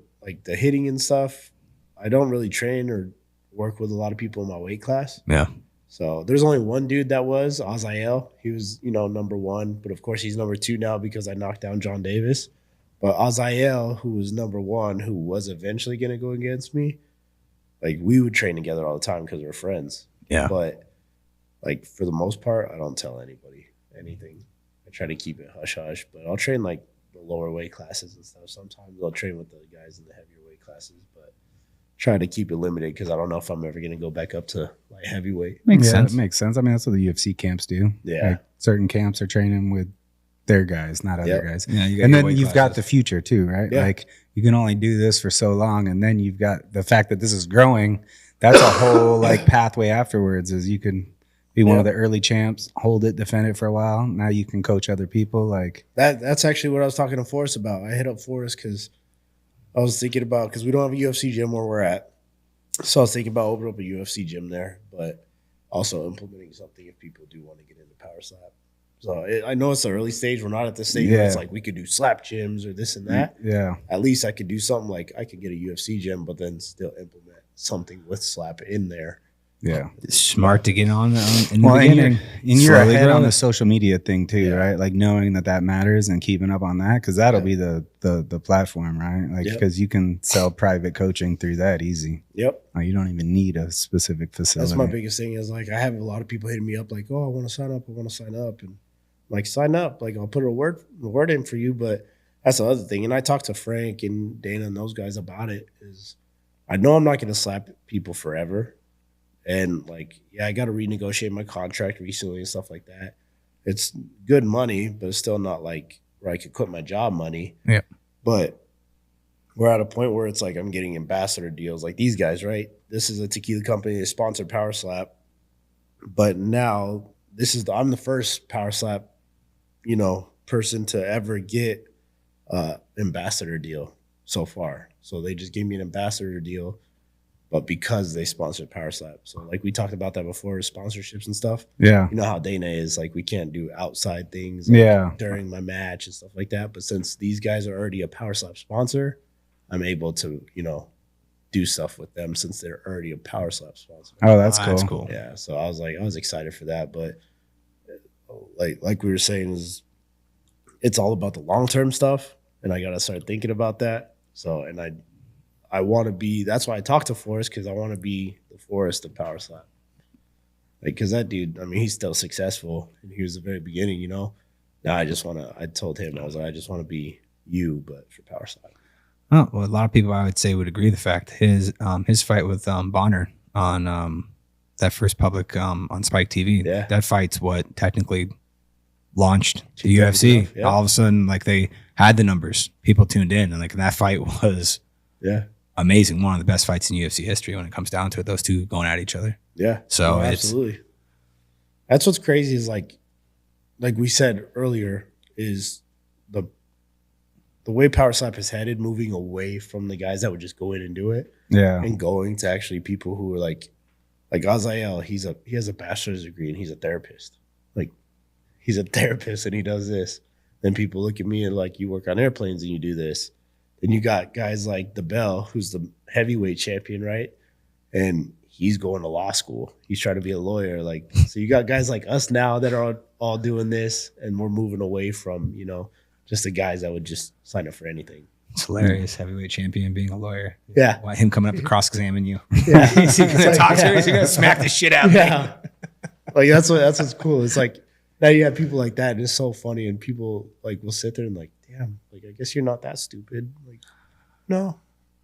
hitting and stuff, I don't really train or work with a lot of people in my weight class. Yeah. So there's only one dude that was Isaih. He was, number one, but of course he's number two now because I knocked down John Davis. But Isaih, who was number one, who was eventually going to go against me, like we would train together all the time because we're friends. Yeah. But like for the most part, I don't tell anybody anything. I try to keep it hush hush, but I'll train like the lower weight classes and stuff. Sometimes I'll train with the guys in the heavier weight classes, but try to keep it limited because I don't know if I'm ever going to go back up to light heavyweight. Makes sense. It makes sense. I mean, that's what the UFC camps do. Yeah. Like, certain camps are training with their guys, not other guys. Yeah, and then you've got the future too, right? Yeah. Like you can only do this for so long. And then you've got the fact that this is growing. That's a whole like pathway afterwards is you can be one of the early champs, hold it, defend it for a while. Now you can coach other people. Like that's actually what I was talking to Forrest about. I hit up Forrest because I was thinking about, because we don't have a UFC gym where we're at. So I was thinking about opening up a UFC gym there, but also implementing something if people do want to get into power slap. So I know it's the early stage. We're not at the stage where it's like we could do slap gyms or this and that. Yeah. At least I could do something like I could get a UFC gym, but then still implement something with slap in there. Yeah. Smart to get on in the And beginning. you're Slowly ahead grow on it. the social media thing too, right? Like knowing that matters and keeping up on that, because that'll be the platform, right? Like because you can sell private coaching through that easy. Yep. Like, you don't even need a specific facility. That's my biggest thing is like I have a lot of people hitting me up like, oh, I want to sign up. And I'm like, sign up. Like I'll put a word in for you. But that's the other thing. And I talked to Frank and Dana and those guys about it is I know I'm not going to slap people forever. And like, yeah, I got to renegotiate my contract recently and stuff like that. It's good money, but it's still not like where I could quit my job money. Yeah. But we're at a point where it's like I'm getting ambassador deals like these guys, right? This is a tequila company that sponsored Power Slap. But now I'm the first Power Slap, person to ever get ambassador deal so far. So they just gave me an ambassador deal. but because they sponsored Power Slap. So like we talked about that before, sponsorships and stuff. Yeah. You know how Dana is, like we can't do outside things during my match and stuff like that. But since these guys are already a Power Slap sponsor, I'm able to, do stuff with them since they're already a Power Slap sponsor. Oh, that's cool. That's cool. Yeah. So I was excited for that. But like we were saying, it's all about the long-term stuff. And I got to start thinking about that. So, and I want to be, that's why I talked to Forrest, because I want to be the Forrest of Power Slap. Like, because that dude, I mean, he's still successful. And he was the very beginning, Now I told him, I was like, I just want to be you, but for Power Slap. Oh, well, a lot of people I would say would agree. The fact his fight with Bonner on that first public on Spike TV, that fight's what technically launched the UFC. All of a sudden, like they had the numbers, people tuned in, and like that fight was amazing. One of the best fights in UFC history when it comes down to it. Those two going at each other. Yeah. So absolutely. That's what's crazy is like we said earlier is the way Power Slap is headed, moving away from the guys that would just go in and do it. Yeah. And going to actually people who are like Isaih, he has a bachelor's degree and he's a therapist. Like he's a therapist and he does this. Then people look at me and like, you work on airplanes and you do this. Then you got guys like the Bell, who's the heavyweight champion, right? And he's going to law school. He's trying to be a lawyer. Like, so you got guys like us now that are all doing this, and we're moving away from, just the guys that would just sign up for anything. It's hilarious, heavyweight champion being a lawyer. Yeah. Why him coming up to cross-examine you? Yeah. He's going to talk to her. He's going to smack the shit out of me. Like, that's what's cool. It's like, now you have people like that, and it's so funny, and people like will sit there and like, damn, like I guess you're not that stupid. Like, no,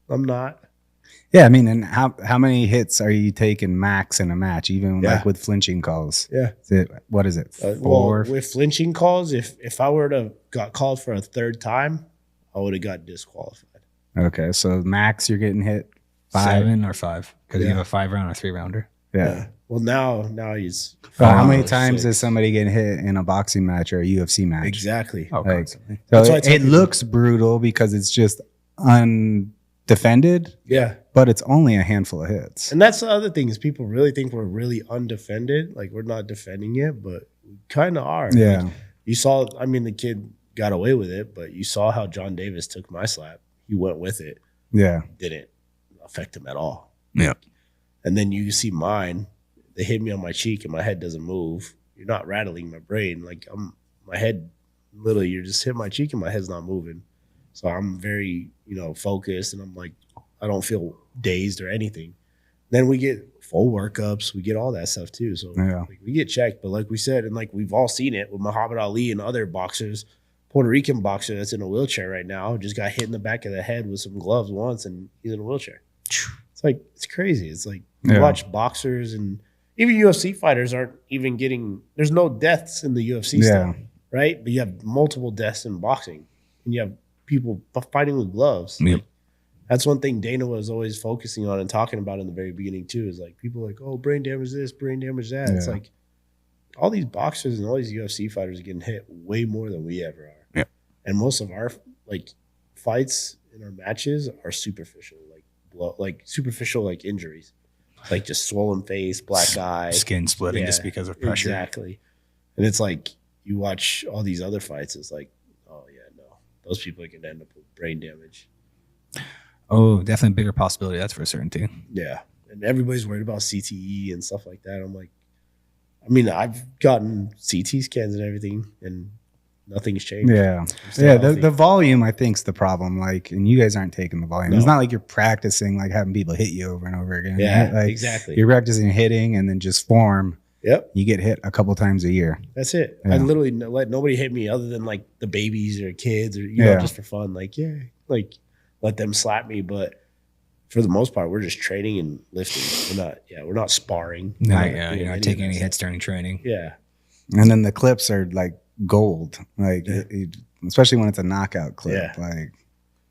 I'm not. Yeah, I mean, and how many hits are you taking max in a match, even like with flinching calls? Yeah, what is it? 4? Well, with flinching calls, if I were to got called for a third time, I would have got disqualified. Okay, so max you're getting hit 7 or 5 because you have a 5-round or 3-rounder. Yeah. Well, now he's. How many times is somebody getting hit in a boxing match or a UFC match? Exactly. Oh, constantly. So it looks brutal because it's just undefended. Yeah. But it's only a handful of hits. And that's the other thing is people really think we're really undefended. Like we're not defending it, but we kind of are. Yeah. Like, you saw, I mean, the kid got away with it, but you saw how John Davis took my slap. He went with it. Yeah. Didn't affect him at all. Yeah. And then you see mine. They hit me on my cheek and my head doesn't move. You're not rattling my brain. Like my head, literally, you're just hitting my cheek and my head's not moving. So I'm very, focused, and I'm like, I don't feel dazed or anything. Then we get full workups. We get all that stuff too. So like, we get checked. But like we said, and like we've all seen it with Muhammad Ali and other boxers, Puerto Rican boxer that's in a wheelchair right now just got hit in the back of the head with some gloves once and he's in a wheelchair. It's like, it's crazy. It's like you watch boxers and even UFC fighters aren't even getting, there's no deaths in the UFC stuff, right? But you have multiple deaths in boxing and you have people fighting with gloves. Yep. Like, that's one thing Dana was always focusing on and talking about in the very beginning too, is like people like, oh, brain damage this, brain damage that. Yeah. It's like all these boxers and all these UFC fighters are getting hit way more than we ever are. Yeah. And most of our like fights in our matches are superficial, like superficial like injuries. Like just swollen face, black eye, skin splitting just because of pressure. Exactly. And it's like you watch all these other fights, it's like, oh yeah, no. Those people are gonna end up with brain damage. Oh, definitely a bigger possibility, that's for certainty. Yeah. And everybody's worried about CTE and stuff like that. I'm like, I mean, I've gotten CT scans and everything and nothing's changed. Yeah. Yeah. The volume, I think, is the problem. Like, and you guys aren't taking the volume. No. It's not like you're practicing, like having people hit you over and over again. Yeah, right? Like, exactly. You're practicing hitting and then just form. Yep. You get hit a couple times a year. That's it. Yeah. I literally let nobody hit me other than like the babies or kids or, you know, just for fun. Like, like let them slap me. But for the most part, we're just training and lifting. We're not sparring. No, you're not taking any hits during training. Yeah. And then the clips are like gold, like especially when it's a knockout clip. Like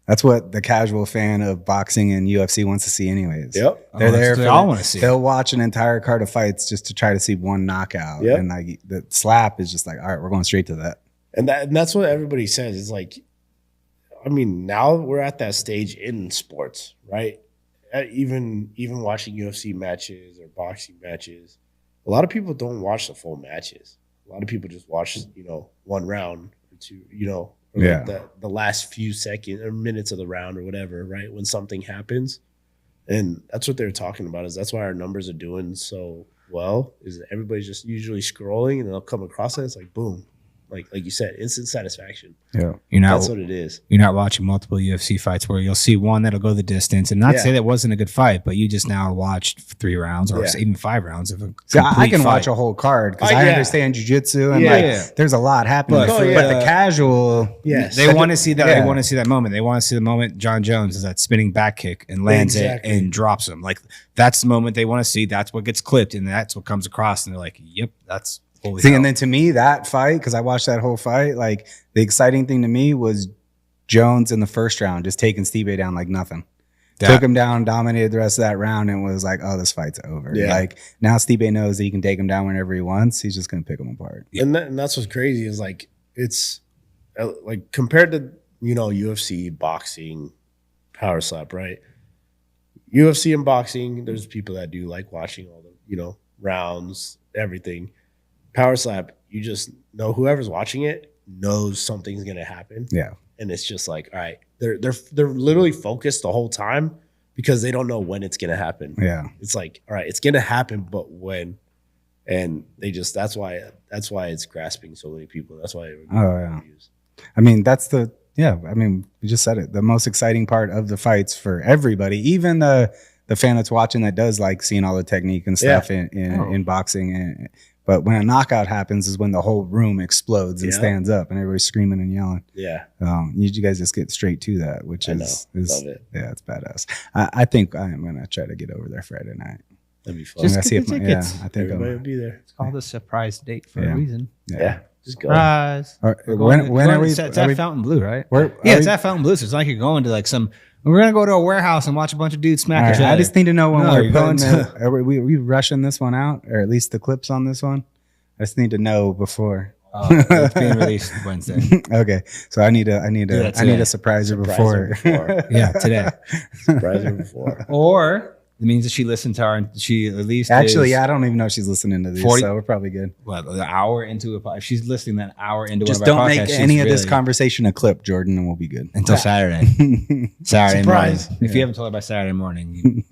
that's what the casual fan of boxing and UFC wants to see anyways. Yep. They're there for all want to see. They'll watch an entire card of fights just to try to see one knockout. Yep. And like the slap is just like, all right, we're going straight to that. And that's what everybody says. It's like, I mean, now we're at that stage in sports, right? even watching UFC matches or boxing matches, a lot of people don't watch the full matches. A lot of people just watch, one round or two, or like the last few seconds or minutes of the round or whatever, right? When something happens. And that's what they're talking about, is that's why our numbers are doing so well, is that everybody's just usually scrolling and they'll come across it. It's like, boom. Like you said, instant satisfaction. Yeah. That's what it is. You're not watching multiple UFC fights where you'll see one that'll go the distance, and not to say that wasn't a good fight, but you just now watched 3 rounds or even 5 rounds of a I can fight. watch a whole card because I understand jiu-jitsu and there's a lot happening. But the casual, they want to see that. They want to see that moment. They want to see the moment John Jones is that spinning back kick and lands it and drops him. Like that's the moment they want to see. That's what gets clipped, and that's what comes across. And they're like, "Yep, that's." See, and then to me, that fight, because I watched that whole fight, like the exciting thing to me was Jones in the first round just taking Stipe down like nothing. Took him down, dominated the rest of that round, and was like, "Oh, this fight's over." Yeah. Like now, Stipe knows that he can take him down whenever he wants. He's just gonna pick him apart. Yeah. And that's what's crazy is like it's like compared to UFC, boxing, power slap, right? UFC and boxing, there's people that do like watching all the rounds, everything. Power slap, you just know whoever's watching it knows something's gonna happen. Yeah, and it's just like, all right, they're literally focused the whole time because they don't know when it's gonna happen. Yeah, it's like, all right, it's gonna happen, but when? And they just that's why it's grasping so many people. That's why. I mean, we just said it. The most exciting part of the fights for everybody, even the fan that's watching that does like seeing all the technique and stuff in boxing. But when a knockout happens is when the whole room explodes and stands up and everybody's screaming and yelling. Yeah. You guys just get straight to that, which is love it. Yeah, it's badass. I think I am going to try to get over there Friday night. That'd be fun. Just get the tickets. I think everybody will be there. It's called a surprise date for a reason. Yeah. Just go. Surprise. When are we? It's at Fountain Blue, right? It's at Fountain Blue. So it's like you're going to like some. We're gonna go to a warehouse and watch a bunch of dudes smack each other. I just need to know when we're going to. Are we rushing this one out, or at least the clips on this one? I just need to know before. It's being released Wednesday. Okay, so I need a surpriser before. Yeah, today. Surpriser before. Or it means that she listened to our and she at least actually, I don't even know if she's listening to these, so we're probably good. Well, an hour into it, if she's listening that hour into just one of our don't podcasts, make any of this conversation a clip, Jordan, and we'll be good until Saturday. Saturday Surprise. morning. If you haven't told her by Saturday morning,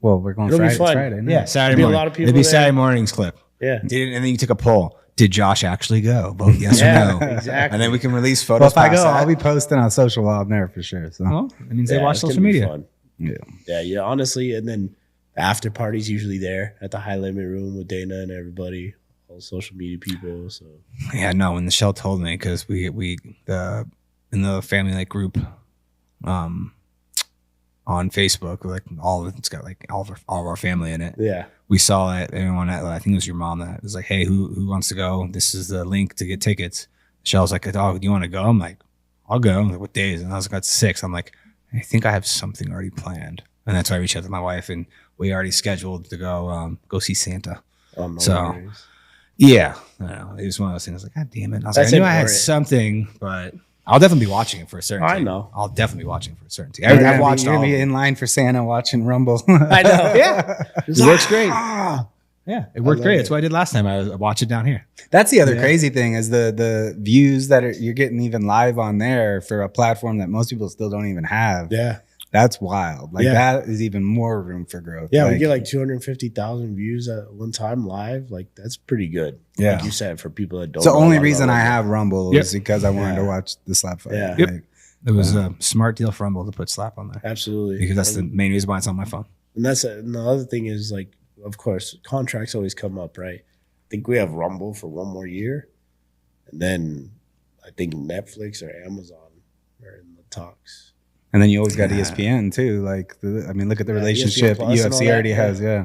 well, we're going Friday. Yeah, Saturday morning. A lot of people. It'll be Saturday morning's clip. Yeah. And then you took a poll. Did Josh actually go? Vote yes or no. Exactly. And then we can release photos. Well, if I go, I'll be posting on social while I'm there for sure. So well, that means they watch social media. Fun. Yeah. Honestly, and then the after party's usually there at the High Limit Room with Dana and everybody, all social media people. So yeah, no. When Michelle told me, because we in the family like group, on Facebook, like it's got like all of our family in it. Yeah. We saw it. Everyone, I think it was your mom that was like, "Hey, who wants to go? This is the link to get tickets." Michelle was like, "Oh, do you want to go?" I'm like, "I'll go." I'm like, "What days?" And I was like, "It's 6." I'm like, "I think I have something already planned." And that's why I reached out to my wife, and we already scheduled to go see Santa. No so, worries. yeah, I know. It was one of those things. I was like, "God damn it!" I was like, I knew I had something, but I'll definitely be watching it for a certainty. I know. I'll definitely be watching it for a certainty. I've watched all. You're gonna be in line for Santa watching Rumble. I know. Yeah, it works great. Yeah, it worked great. That's what I did last time. I watched it down here. That's the other crazy thing is the views that you're getting even live on there for a platform that most people still don't even have. Yeah. That's wild. Like that is even more room for growth. Yeah, we get like 250,000 views at one time live. Like that's pretty good. Yeah, like you said, for people that don't. It's the only reason I have Rumble is because I wanted to watch the slap fight. Yeah, like, it was a smart deal for Rumble to put slap on there. Absolutely, because that's the main reason why it's on my phone. And and the other thing is like, of course, contracts always come up, right? I think we have Rumble for one more year, and then I think Netflix or Amazon are in the talks. And then you always got ESPN too. Like, look at the relationship UFC already has. Yeah,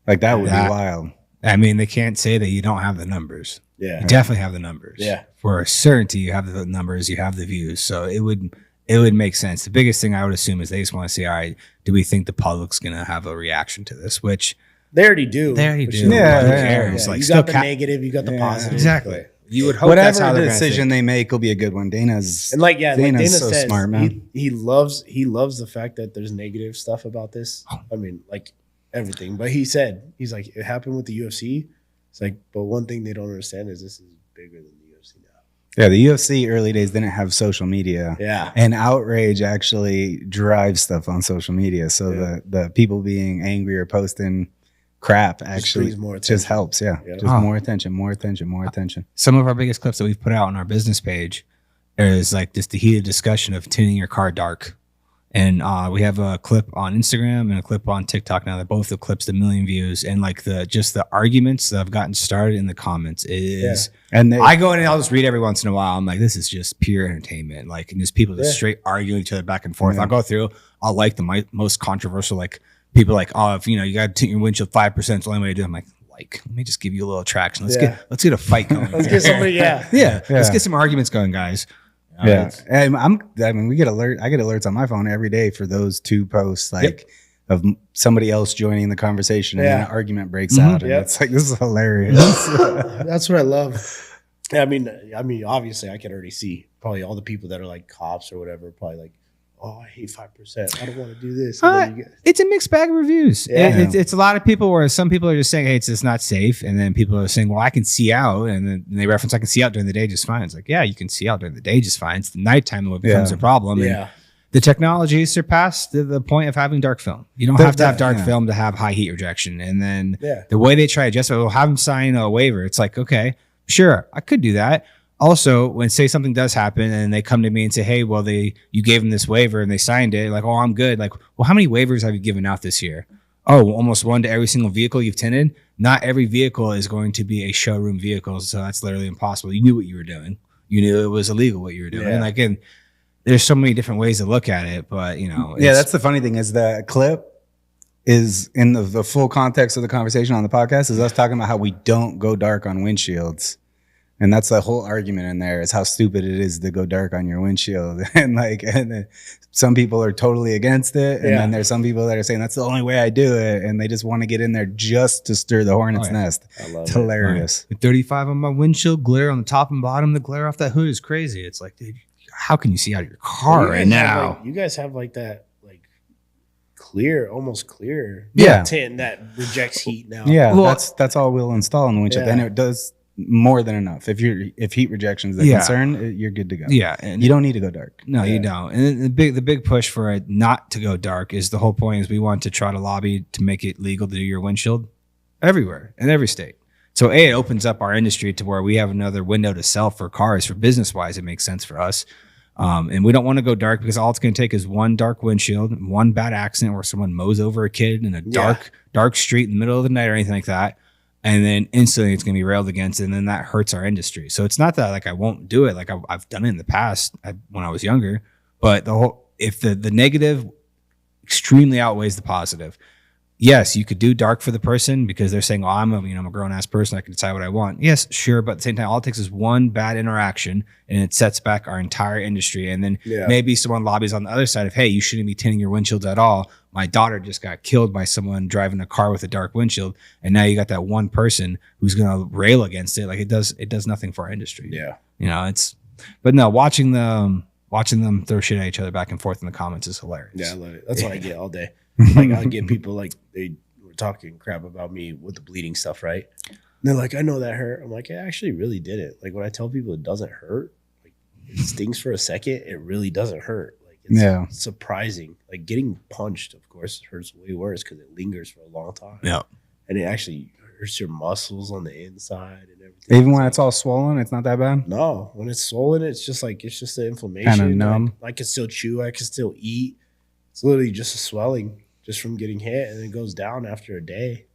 like that would be wild. I mean, they can't say that you don't have the numbers. Yeah, you definitely have the numbers. Yeah, for a certainty, you have the numbers, you have the views. So it would make sense. The biggest thing I would assume is they just want to say, all right, do we think the public's going to have a reaction to this? Which they already do. They already do. Yeah, who cares? Yeah. Like, you got the negative, you got the positive. Exactly. You would hope that's how whatever they're decision they make will be a good one. Dana's And like Dana so says, smart, man. he loves the fact that there's negative stuff about this. I mean, like everything. But he's like, it happened with the UFC. It's like, but one thing they don't understand is this is bigger than the UFC now. Yeah, the UFC early days didn't have social media. Yeah. And outrage actually drives stuff on social media. So the people being angry or posting crap actually just helps. Yeah. Just more attention. Some of our biggest clips that we've put out on our business page is like just the heated discussion of tinting your car dark. And we have a clip on Instagram and a clip on TikTok now that both the clips 1 million views, and like the arguments that have gotten started in the comments is, and I go in and I'll just read every once in a while. I'm like, this is just pure entertainment. Like, and just people just straight arguing each other back and forth. I'll go through, I'll like the most controversial, like people like, oh, if you got to tint your windshield 5%, it's the only way to do it. I'm like, let me just give you a little traction. Let's get a fight going. Let's get somebody, let's get some arguments going, guys. And I get alerts on my phone every day for those two posts, like of somebody else joining the conversation, and then an argument breaks out, and it's like, this is hilarious. That's what I love. I mean, obviously, I can already see probably all the people that are like cops or whatever, probably like, oh, I hate 5%. I don't want to do this. It's a mixed bag of reviews. It's a lot of people where some people are just saying, hey, it's just not safe. And then people are saying, well, I can see out. And then they reference, I can see out during the day just fine. It's like, yeah, you can see out during the day just fine. It's the nighttime that becomes a problem. And the technology surpassed the point of having dark film. You don't have to have dark film to have high heat rejection. And then the way they try to justify, we'll have them sign a waiver. It's like, okay, sure, I could do that. Also, when say something does happen and they come to me and say, hey, well, you gave them this waiver and they signed it, like, oh, I'm good. Like, well, how many waivers have you given out this year? Oh, almost one to every single vehicle you've tinted. Not every vehicle is going to be a showroom vehicle, so that's literally impossible. You knew what you were doing. You knew it was illegal what you were doing. And like, and there's so many different ways to look at it, but that's the funny thing is the clip is in the full context of the conversation on the podcast is us talking about how we don't go dark on windshields. And that's the whole argument in there is how stupid it is to go dark on your windshield. And then some people are totally against it. And then there's some people that are saying that's the only way I do it. And they just want to get in there just to stir the hornet's nest. I love it's hilarious. Right. 35 on my windshield, glare on the top and bottom. The glare off that hood is crazy. It's like, dude, how can you see out of your car right now? You guys have like that, like almost clear tint that rejects heat now. Yeah, well, that's all we'll install in the windshield. And it does more than enough. If heat rejection is the concern, you're good to go. Yeah, and you don't need to go dark. No, you don't. And the big push for it not to go dark is the whole point is we want to try to lobby to make it legal to do your windshield everywhere in every state. So it opens up our industry to where we have another window to sell for cars. For business wise, it makes sense for us. And we don't want to go dark because all it's going to take is one dark windshield, one bad accident where someone mows over a kid in a dark street in the middle of the night or anything like that. And then instantly it's going to be railed against, and then that hurts our industry. So it's not that like I won't do it. Like I've done it in the past when I was younger, but if the negative extremely outweighs the positive, yes, you could do dark for the person because they're saying, "Oh, I'm a grown ass person. I can decide what I want." Yes, sure, but at the same time, all it takes is one bad interaction, and it sets back our entire industry. And then maybe someone lobbies on the other side of, "Hey, you shouldn't be tinting your windshields at all. My daughter just got killed by someone driving a car with a dark windshield, and now you got that one person who's going to rail against it. Like it does nothing for our industry." Yeah, but no, watching them throw shit at each other back and forth in the comments is hilarious. Yeah, I love it. That's what I get all day. Like I'll get people like they were talking crap about me with the bleeding stuff, right? And they're like, "I know that hurt." I'm like, "It actually really didn't." Like when I tell people it doesn't hurt, like it stings for a second, it really doesn't hurt. Like it's surprising. Like getting punched, of course, hurts way worse because it lingers for a long time. Yeah, and it actually hurts your muscles on the inside and everything. Even when it's all swollen, it's not that bad. No, when it's swollen, it's just the inflammation. Kind of numb. I can still chew. I can still eat. It's literally just a swelling. Just from getting hit, and it goes down after a day.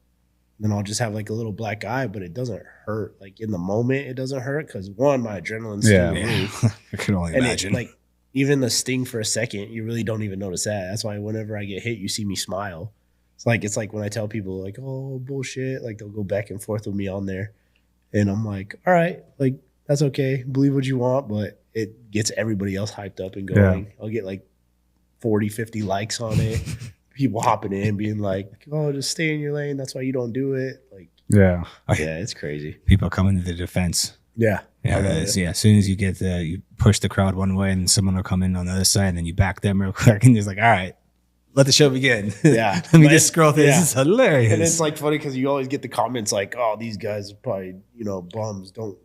Then I'll just have like a little black eye, but it doesn't hurt. Like in the moment, it doesn't hurt because one, my adrenaline's through the roof. I can only imagine. Like even the sting for a second, you really don't even notice that. That's why whenever I get hit, you see me smile. It's like when I tell people like, "Oh, bullshit," like they'll go back and forth with me on there, and I'm like, "All right, like that's okay. Believe what you want," but it gets everybody else hyped up and going. Yeah. I'll get like 40, 50 likes on it. People hopping in being like, "Oh, just stay in your lane. That's why you don't do it." Like, yeah, it's crazy. People coming to the defense Yeah. As soon as you push the crowd one way and someone will come in on the other side and then you back them real quick and it's like, all right, let the show begin. Yeah. Let me just scroll through. Yeah. This is hilarious. And it's like funny because you always get the comments like, oh, these guys are probably, bums. Don't,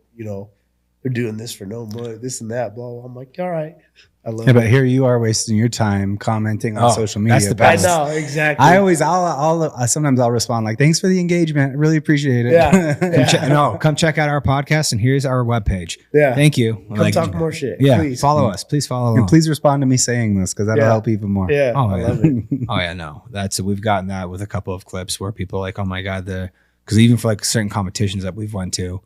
they're doing this for no money, this and that, blah, blah. I'm like, all right. I love it. But here you are wasting your time commenting on social media. That's the best. I know, exactly. I'll sometimes I'll respond like, thanks for the engagement. I really appreciate it. Yeah. Come check out our podcast and here's our webpage. Yeah. Thank you. Come talk more shit. Yeah. Please. Follow us. Please follow along. And please respond to me saying this because that'll help even more. Yeah. Oh, I love it. Oh yeah, no. We've gotten that with a couple of clips where people are like, oh my God, because even for like certain competitions that we've went to,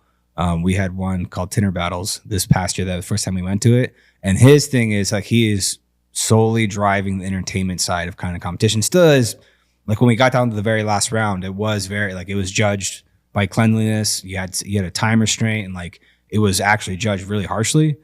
we had one called Tinner Battles this past year, the first time we went to it. And his thing is like, he is solely driving the entertainment side of kind of competition. Still is, like when we got down to the very last round, it was it was judged by cleanliness. You had a time restraint and like it was actually judged really harshly.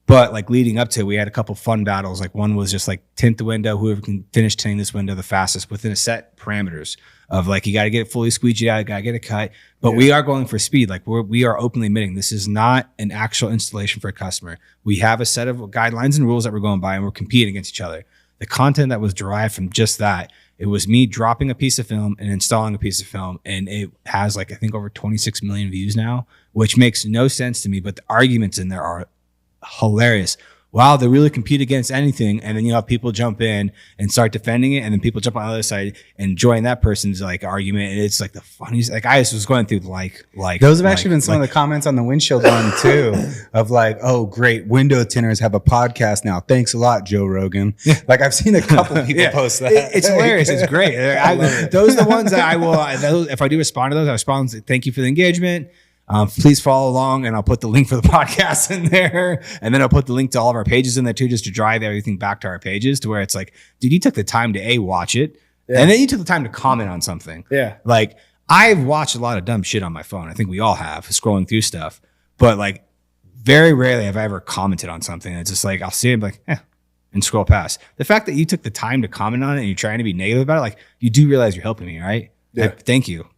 But like leading up to it, we had a couple fun battles. Like one was just like tint the window, whoever can finish tinting this window the fastest within a set parameters of like, you got to get it fully squeegeed out, got to get it cut. But we are going for speed. Like we are openly admitting this is not an actual installation for a customer. We have a set of guidelines and rules that we're going by and we're competing against each other. The content that was derived from just that, it was me dropping a piece of film and installing a piece of film. And it has like, I think over 26 million views now, which makes no sense to me. But the arguments in there are hilarious. Wow, they really compete against anything. And then you have people jump in and start defending it. And then people jump on the other side and join that person's like argument. And it's like the funniest, like I just was going through like those have actually been some of the comments on the windshield one too, of like, oh great, window tinters have a podcast now. Thanks a lot, Joe Rogan. Like I've seen a couple people post that. It's hilarious. It's great. Those are the ones that I will, if I do respond to those, I respond and say, thank you for the engagement. Please follow along and I'll put the link for the podcast in there. And then I'll put the link to all of our pages in there too, just to drive everything back to our pages to where it's like, dude, you took the time to watch it. Yeah. And then you took the time to comment on something. Yeah. Like I've watched a lot of dumb shit on my phone. I think we all have, scrolling through stuff, but like very rarely have I ever commented on something. It's just like, I'll see it like, and scroll past. The fact that you took the time to comment on it and you're trying to be negative about it, like you do realize you're helping me, right? Yeah. Like, thank you.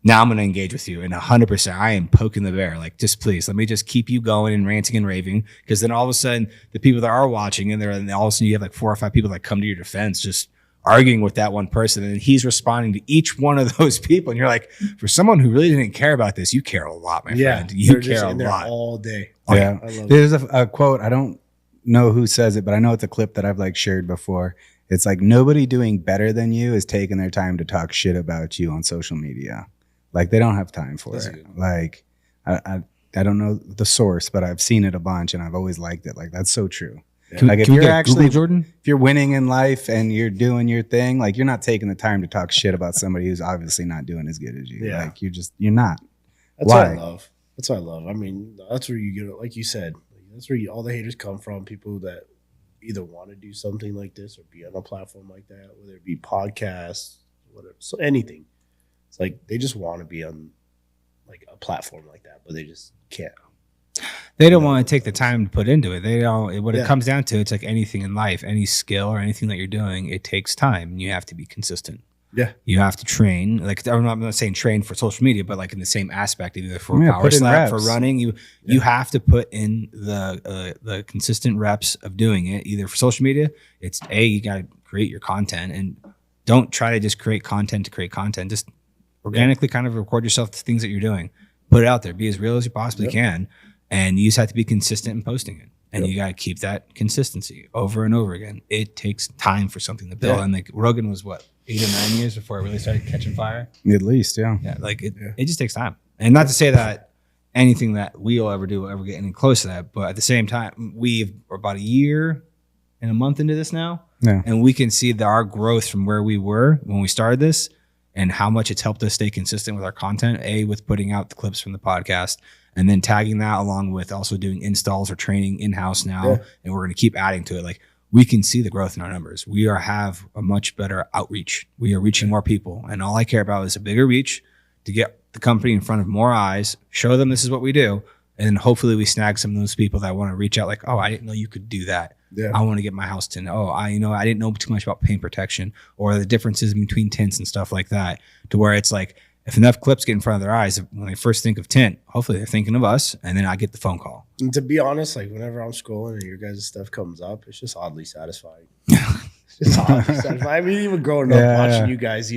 Now I'm going to engage with you and 100%. I am poking the bear. Like, just please let me just keep you going and ranting and raving. Because then all of a sudden the people that are watching and all of a sudden you have like 4 or 5 people that come to your defense, just arguing with that one person. And he's responding to each one of those people. And you're like, for someone who really didn't care about this, you care a lot, my friend. You care a lot. All day. Yeah. There's a quote. I don't know who says it, but I know it's a clip that I've like shared before. It's like, nobody doing better than you is taking their time to talk shit about you on social media. Like they don't have time for it. Like I don't know the source, but I've seen it a bunch and I've always liked it. Like that's so true. Yeah. Like if you're actually Jordan, if you're winning in life and you're doing your thing, like you're not taking the time to talk shit about somebody who's obviously not doing as good as you. Yeah. Like you're not. That's what I love. That's what I love. I mean, that's where you get it. Like you said, that's where all the haters come from. People that either want to do something like this or be on a platform like that, whether it be podcasts, whatever, so anything. It's like they just want to be on like a platform like that, but they just can't. They don't want to take the time to put into it. They don't. What it comes down to, it's like anything in life, any skill or anything that you're doing, it takes time, and you have to be consistent. Yeah, you have to train. Like I'm not saying train for social media, but like in the same aspect, either for power slap, for running, you have to put in the consistent reps of doing it. Either for social media, it's you got to create your content, and don't try to just create content to create content. Just organically kind of record yourself the things that you're doing, put it out there, be as real as you possibly can. And you just have to be consistent in posting it. And you got to keep that consistency over and over again. It takes time for something to build. Yeah. And like Rogan was 8 or 9 years before it really started catching fire. At least. Yeah. Like it just takes time. And not to say that anything that we'll ever do will ever get any close to that. But at the same time, we're about a year and a month into this now. Yeah. And we can see that our growth from where we were when we started this and how much it's helped us stay consistent with our content, with putting out the clips from the podcast and then tagging that along with also doing installs or training in-house now. Yeah. And we're going to keep adding to it. Like we can see the growth in our numbers. We have a much better outreach. We are reaching more people. And all I care about is a bigger reach to get the company in front of more eyes, show them this is what we do. And then hopefully we snag some of those people that want to reach out like, oh, I didn't know you could do that. Yeah. I want to get my house tinted. Oh, I didn't know too much about paint protection or the differences between tints and stuff like that. To where it's like, if enough clips get in front of their eyes, when they first think of Tint, hopefully they're thinking of us, and then I get the phone call. And to be honest, like whenever I'm scrolling and your guys' stuff comes up, it's just oddly satisfying. It's just oddly satisfying. I mean, even growing up watching you guys,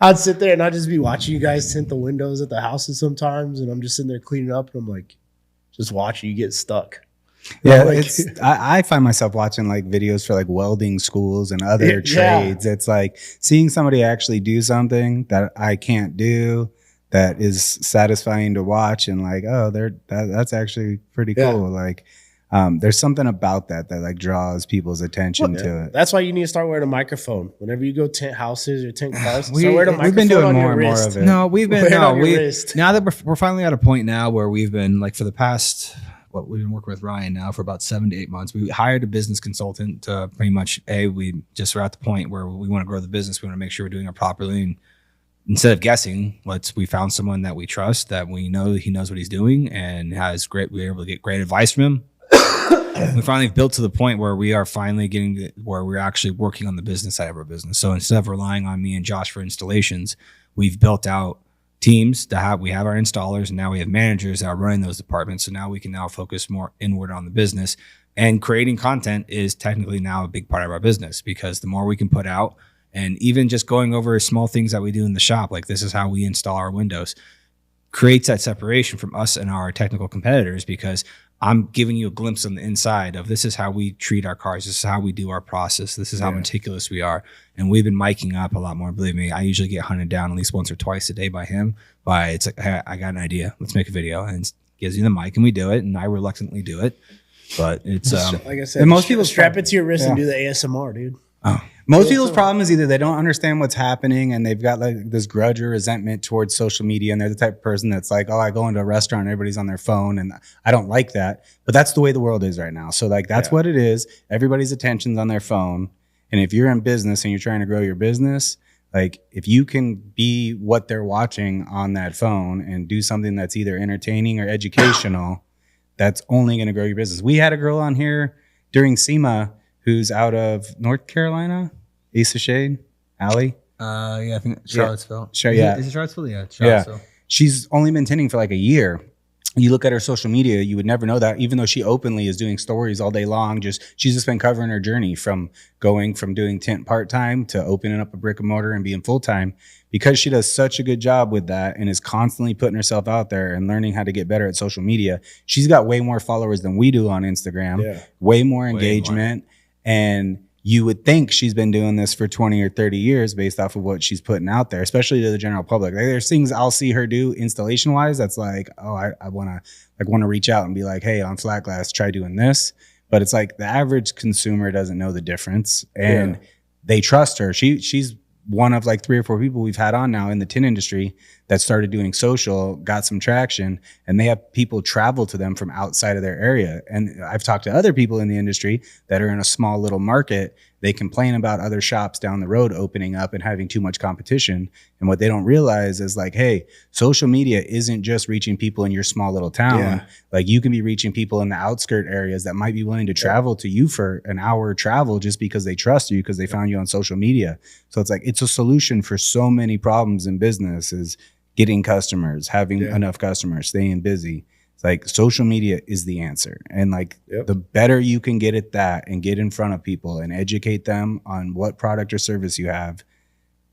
I'd sit there and I'd just be watching you guys tint the windows at the houses sometimes, and I'm just sitting there cleaning up, and I'm like, just watching you get stuck. Yeah, like, I find myself watching like videos for like welding schools and other trades. It's like seeing somebody actually do something that I can't do that is satisfying to watch, and like, oh, that's actually pretty cool. Like, there's something about that like draws people's attention to it. That's why you need to start wearing a microphone whenever you go tint houses or tint cars. We've been doing more and more of it. No, we've been now that we're finally at a point now where we've been like for the past. We've been working with Ryan now for about 7 to 8 months. We hired a business consultant to pretty much, we just are at the point where we want to grow the business. We want to make sure we're doing it properly. And instead of guessing, we found someone that we trust, that we know he knows what he's doing and we're able to get great advice from him. We finally built to the point where we are finally getting where we're actually working on the business side of our business. So instead of relying on me and Josh for installations, we've built out teams we have our installers, and now we have managers that are running those departments. So now we can focus more inward on the business, and creating content is technically now a big part of our business, because the more we can put out, and even just going over small things that we do in the shop, like this is how we install our windows, creates that separation from us and our technical competitors, because I'm giving you a glimpse on the inside of this is how we treat our cars. This is how we do our process. This is how meticulous we are. And we've been miking up a lot more. Believe me, I usually get hunted down at least once or twice a day by him. It's like, hey, I got an idea. Let's make a video. And gives you the mic, and we do it. And I reluctantly do it. But it's like I said, most people strap it to your wrist and do the ASMR, dude. Oh. Most people's problem is either they don't understand what's happening and they've got like this grudge or resentment towards social media, and they're the type of person that's like, oh, I go into a restaurant and everybody's on their phone, and I don't like that. But that's the way the world is right now. So like that's what it is. Everybody's attention's on their phone. And if you're in business and you're trying to grow your business, like if you can be what they're watching on that phone and do something that's either entertaining or educational, that's only going to grow your business. We had a girl on here during SEMA who's out of North Carolina, Isaih, Allie. I think Charlottesville. Sure, Is it Charlottesville? Yeah, Charlottesville. Yeah. She's only been tinting for like a year. You look at her social media, you would never know that, even though she openly is doing stories all day long. She's just been covering her journey from going from doing tint part-time to opening up a brick and mortar and being full-time, because she does such a good job with that and is constantly putting herself out there and learning how to get better at social media. She's got way more followers than we do on Instagram, way more engagement. And you would think she's been doing this for 20 or 30 years based off of what she's putting out there, especially to the general public. Like, there's things I'll see her do installation wise that's like, oh, I want to reach out and be like, hey, on flat glass, try doing this. But it's like the average consumer doesn't know the difference, and they trust her. She's one of like 3 or 4 people we've had on now in the tin industry that started doing social, got some traction, and they have people travel to them from outside of their area. And I've talked to other people in the industry that are in a small little market. They complain about other shops down the road opening up and having too much competition. And what they don't realize is like, hey, social media isn't just reaching people in your small little town. Yeah. Like you can be reaching people in the outskirt areas that might be willing to travel to you for an hour travel just because they trust you, because they found you on social media. So it's like, it's a solution for so many problems in business, is getting customers, having enough customers, staying busy. It's like social media is the answer. And like the better you can get at that and get in front of people and educate them on what product or service you have,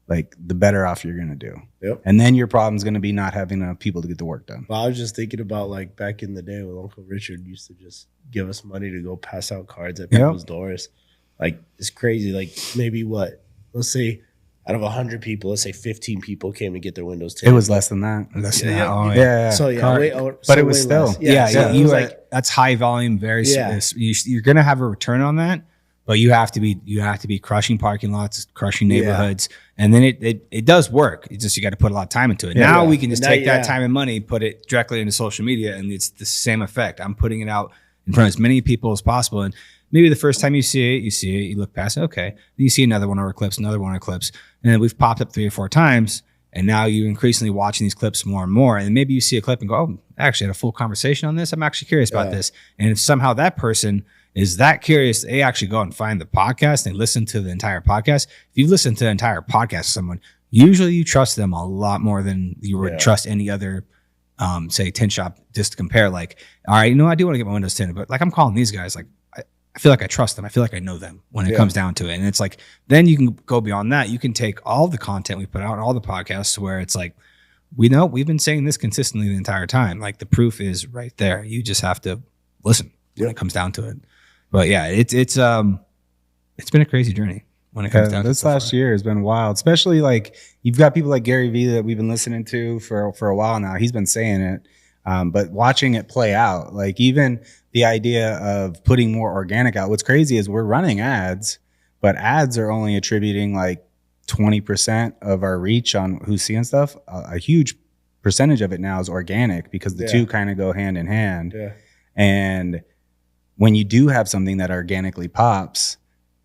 like the better off you're going to do. Yep. And then your problem is going to be not having enough people to get the work done. Well, I was just thinking about like back in the day when Uncle Richard used to just give us money to go pass out cards at people's doors. Like it's crazy. Like maybe let's say out of 100 people, let's say 15 people came to get their windows tinted. It was less than that. So but it was still that's high volume, very you're going to have a return on that, but you have to be crushing parking lots, crushing neighborhoods, and then it does work. It's just you got to put a lot of time into it. Now we can just take that time and money, put it directly into social media, and it's the same effect. I'm putting it out in front of as many people as possible, and maybe the first time you see it, you look past it, okay. Then you see another one of our clips, another one of our clips. And then we've popped up 3 or 4 times. And now you're increasingly watching these clips more and more. And maybe you see a clip and go, oh, I actually had a full conversation on this. I'm actually curious about this. And if somehow that person is that curious, they actually go and find the podcast and listen to the entire podcast. If you've listened to the entire podcast of someone, usually you trust them a lot more than you would trust any other, say, tint shop. Just to compare, like, all right, I do want to get my windows tinted, but like I'm calling these guys, like I feel like I trust them. I feel like I know them when it comes down to it. And it's like, then you can go beyond that. You can take all the content we put out, all the podcasts, where it's like, we know we've been saying this consistently the entire time. Like the proof is right there. You just have to listen when it comes down to it. But yeah, it's been a crazy journey when it comes down to this last year has been wild, especially like you've got people like Gary Vee that we've been listening to for a while now. He's been saying it, but watching it play out, like even the idea of putting more organic out. What's crazy is we're running ads, but ads are only attributing like 20% of our reach on who's seeing stuff. A huge percentage of it now is organic because the two kind of go hand in hand. Yeah. And when you do have something that organically pops,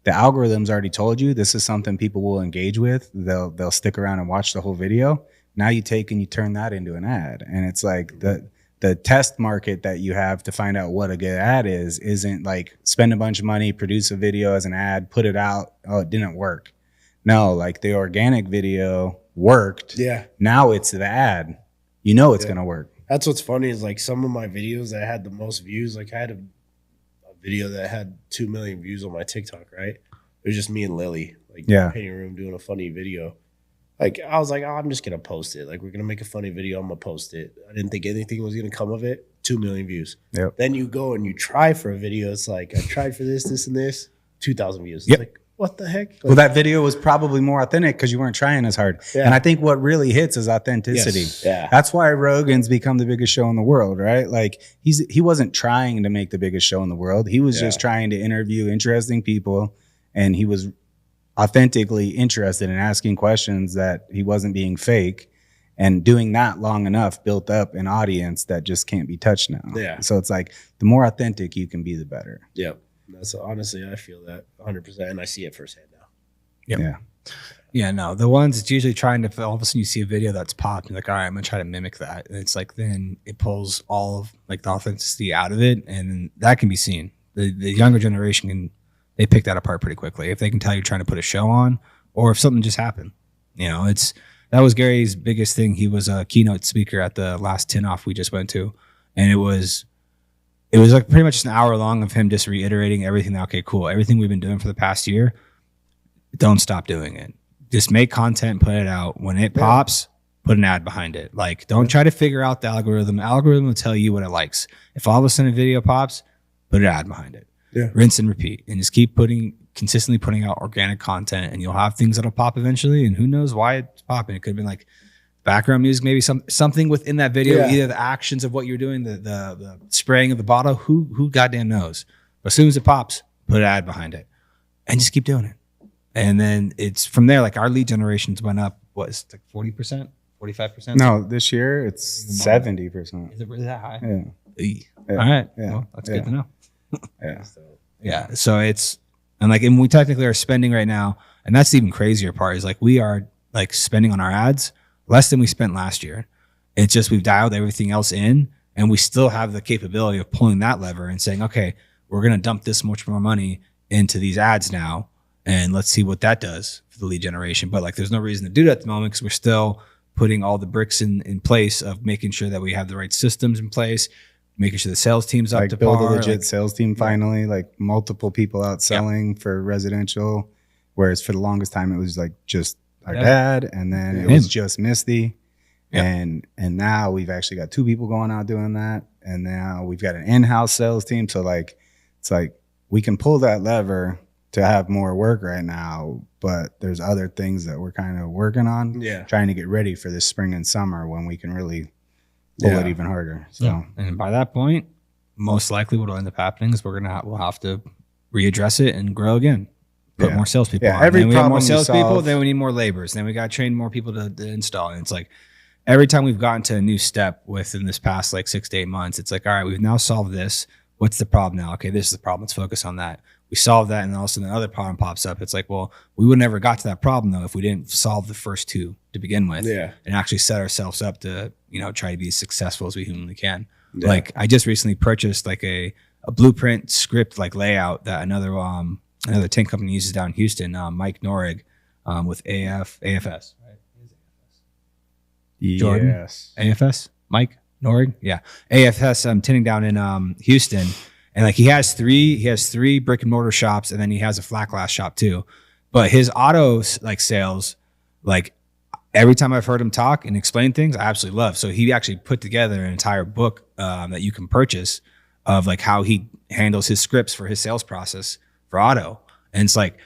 the algorithm's already told you this is something people will engage with. They'll stick around and watch the whole video. Now you take and you turn that into an ad. And it's like the test market that you have to find out what a good ad isn't like spend a bunch of money, produce a video as an ad, put it out. Oh, it didn't work. No, like the organic video worked. Yeah. Now it's the ad. You know it's going to work. That's what's funny is like some of my videos that had the most views, like I had a video that had 2 million views on my TikTok, right? It was just me and Lily, like in the painting room doing a funny video. Like I was like, oh, I'm just going to post it. Like we're going to make a funny video. I'm going to post it. I didn't think anything was going to come of it. 2 million views. Yep. Then you go and you try for a video. It's like, I tried for this, and this, 2,000 views. It's like, what the heck? Like, well, that video was probably more authentic because you weren't trying as hard. Yeah. And I think what really hits is authenticity. Yes. Yeah. That's why Rogan's become the biggest show in the world, right? Like he wasn't trying to make the biggest show in the world. He was just trying to interview interesting people, and he was authentically interested in asking questions that he wasn't being fake. And doing that long enough built up an audience that just can't be touched now. Yeah. So it's like the more authentic you can be, the better. Yeah. That's honestly, I feel that 100%, and I see it firsthand now. Yep. Yeah. Yeah, no, the ones it's usually trying to, all of a sudden you see a video that's popped, and you're like, all right, I'm gonna try to mimic that. And it's like, then it pulls all of like the authenticity out of it, and that can be seen. The younger generation they pick that apart pretty quickly. If they can tell you're trying to put a show on, or if something just happened. That was Gary's biggest thing. He was a keynote speaker at the last Tint Off we just went to, and it was like pretty much just an hour long of him just reiterating everything. Okay, cool. Everything we've been doing for the past year, don't stop doing it. Just make content, put it out. When it pops, put an ad behind it. Like, don't try to figure out the algorithm. The algorithm will tell you what it likes. If all of a sudden a video pops, put an ad behind it. Yeah. Rinse and repeat. And just keep consistently putting out organic content, and you'll have things that'll pop eventually. And who knows why it's popping. It could have been like background music, maybe something within that video, either the actions of what you're doing, the spraying of the bottle, who goddamn knows. But as soon as it pops, put an ad behind it and just keep doing it. And then it's from there, like our lead generations went up, what is it, like 40%, 45%? No, this year it's 70%. Is it really that high? Yeah. All right. Yeah. Well, that's good to know. Yeah. So it's, and we technically are spending right now, and that's the even crazier part is like we are like spending on our ads less than we spent last year. It's just we've dialed everything else in, and we still have the capability of pulling that lever and saying, okay, we're going to dump this much more money into these ads now, and let's see what that does for the lead generation. But like there's no reason to do that at the moment because we're still putting all the bricks in place of making sure that we have the right systems in place, making sure the sales team's up to build par. a legit sales team finally, like multiple people out selling for residential, whereas for the longest time it was like just our dad, and then it was just Misty. And now we've actually got 2 people going out doing that, and now we've got an in-house sales team. So like it's like we can pull that lever to have more work right now, but there's other things that we're kind of working on, trying to get ready for this spring and summer when we can really pull it even harder. So and by that point, most likely what will end up happening is we'll have to readdress it and grow again. Put more salespeople on. Then we have more salespeople, then we need more laborers. Then we got to train more people to install. And it's like every time we've gotten to a new step within this past like 6 to 8 months, it's like, all right, we've now solved this. What's the problem now? Okay, this is the problem. Let's focus on that. We solve that, and then all of a sudden another problem pops up. It's like, well, we would never got to that problem though if we didn't solve the first 2 to begin with, and actually set ourselves up to try to be as successful as we humanly can. Yeah. Like I just recently purchased like a blueprint script like layout that another tint company uses down in Houston, Mike Norig with AFS, right? Jordan, Yes. AFS, Mike Norig, yeah, AFS. Tinting down in Houston, and like he has three brick and mortar shops, and then he has a flat glass shop too. But his auto like sales, like every time I've heard him talk and explain things, I absolutely love. So he actually put together an entire book that you can purchase of like how he handles his scripts for his sales process for auto, and it's like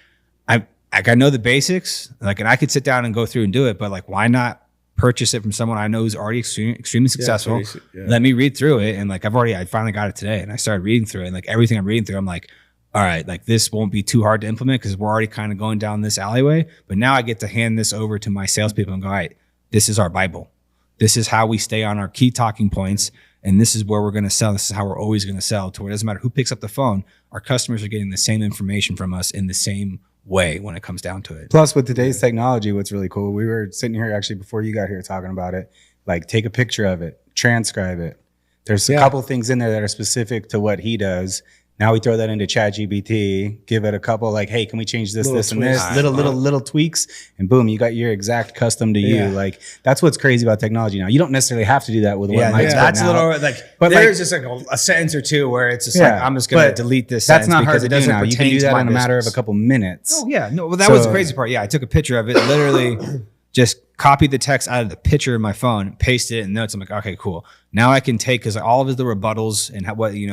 I know the basics, like, and I could sit down and go through and do it, but like, why not purchase it from someone I know who's already extremely successful? Let me read through it. And like, I finally got it today, and I started reading through it, and like everything I'm reading through, I'm like, all right, like this won't be too hard to implement because we're already kind of going down this alleyway. But now I get to hand this over to my salespeople and go, all right, this is our Bible. This is how we stay on our key talking points. And this is where we're going to sell. This is how we're always going to sell, to where it doesn't matter who picks up the phone. Our customers are getting the same information from us in the same way when it comes down to it. Plus, with today's technology, what's really cool, we were sitting here actually before you got here talking about it, like take a picture of it, transcribe it. There's a couple things in there that are specific to what he does. Now we throw that into ChatGPT, give it a couple like, hey, can we change this, this, and this? Little tweaks, and boom, you got your exact custom to you. Like that's what's crazy about technology now. You don't necessarily have to do that with what Mike's that's a little like, but there's just like a sentence or two where it's just like, I'm just going to delete this sentence. That's not hard because to do now. You can do that in a matter of a couple minutes. Oh yeah, no, well that was the crazy part. Yeah, I took a picture of it, literally just copied the text out of the picture of my phone, pasted it in notes. I'm like, okay, cool. Now I can take, because all of the rebuttals and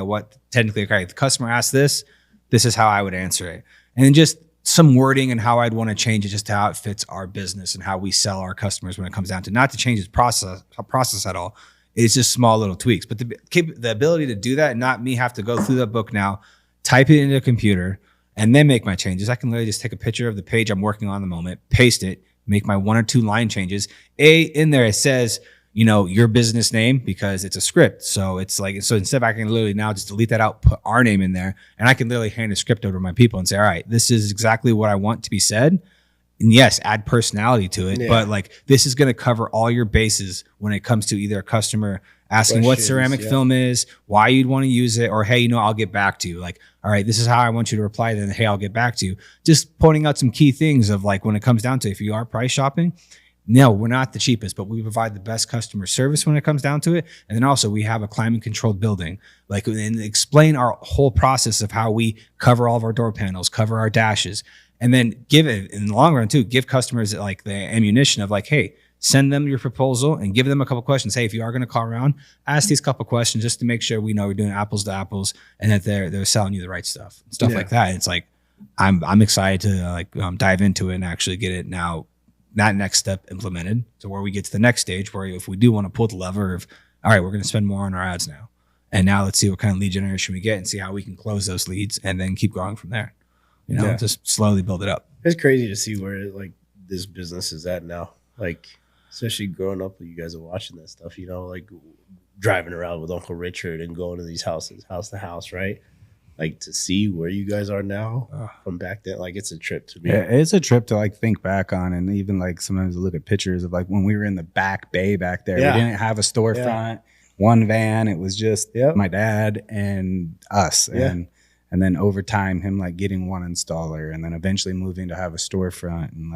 what technically, okay, the customer asked this is how I would answer it. And then just some wording and how I'd want to change it just to how it fits our business and how we sell our customers when it comes down to, not to change its process at all. It's just small little tweaks. But the ability to do that and not me have to go through the book now, type it into a computer, and then make my changes. I can literally just take a picture of the page I'm working on at the moment, paste it, make my 1 or 2 line changes. In there, it says, your business name, because it's a script. So it's like, so instead I can literally now just delete that out, put our name in there, and I can literally hand a script over to my people and say, all right, this is exactly what I want to be said. And yes, add personality to it, but like this is going to cover all your bases when it comes to either a customer asking what ceramic film is, why you'd want to use it, or hey, I'll get back to you. Like, all right, this is how I want you to reply. Then, hey, I'll get back to you. Just pointing out some key things of like when it comes down to, if you are price shopping, no, we're not the cheapest, but we provide the best customer service when it comes down to it. And then also we have a climate controlled building, like, and explain our whole process of how we cover all of our door panels, cover our dashes, and then give it in the long run too, give customers like the ammunition of like, hey, send them your proposal and give them a couple questions. Hey, if you are going to call around, ask these couple questions just to make sure we know we're doing apples to apples and that they're selling you the right stuff like that. And it's like, I'm excited to dive into it and actually get it now, that next step implemented to where we get to the next stage where if we do want to pull the lever of, all right, we're going to spend more on our ads now. And now let's see what kind of lead generation we get and see how we can close those leads and then keep growing from there. Just slowly build it up. It's crazy to see where like this business is at now. Like, especially growing up with you guys are watching that stuff, like driving around with Uncle Richard and going to these houses, house to house, right? Like to see where you guys are now from back then, like it's a trip to me. Yeah, it's a trip to like think back on, and even like sometimes look at pictures of like when we were in the back bay back there. Yeah. We didn't have a storefront, one van. It was just my dad and us, and then over time him like getting one installer, and then eventually moving to have a storefront, and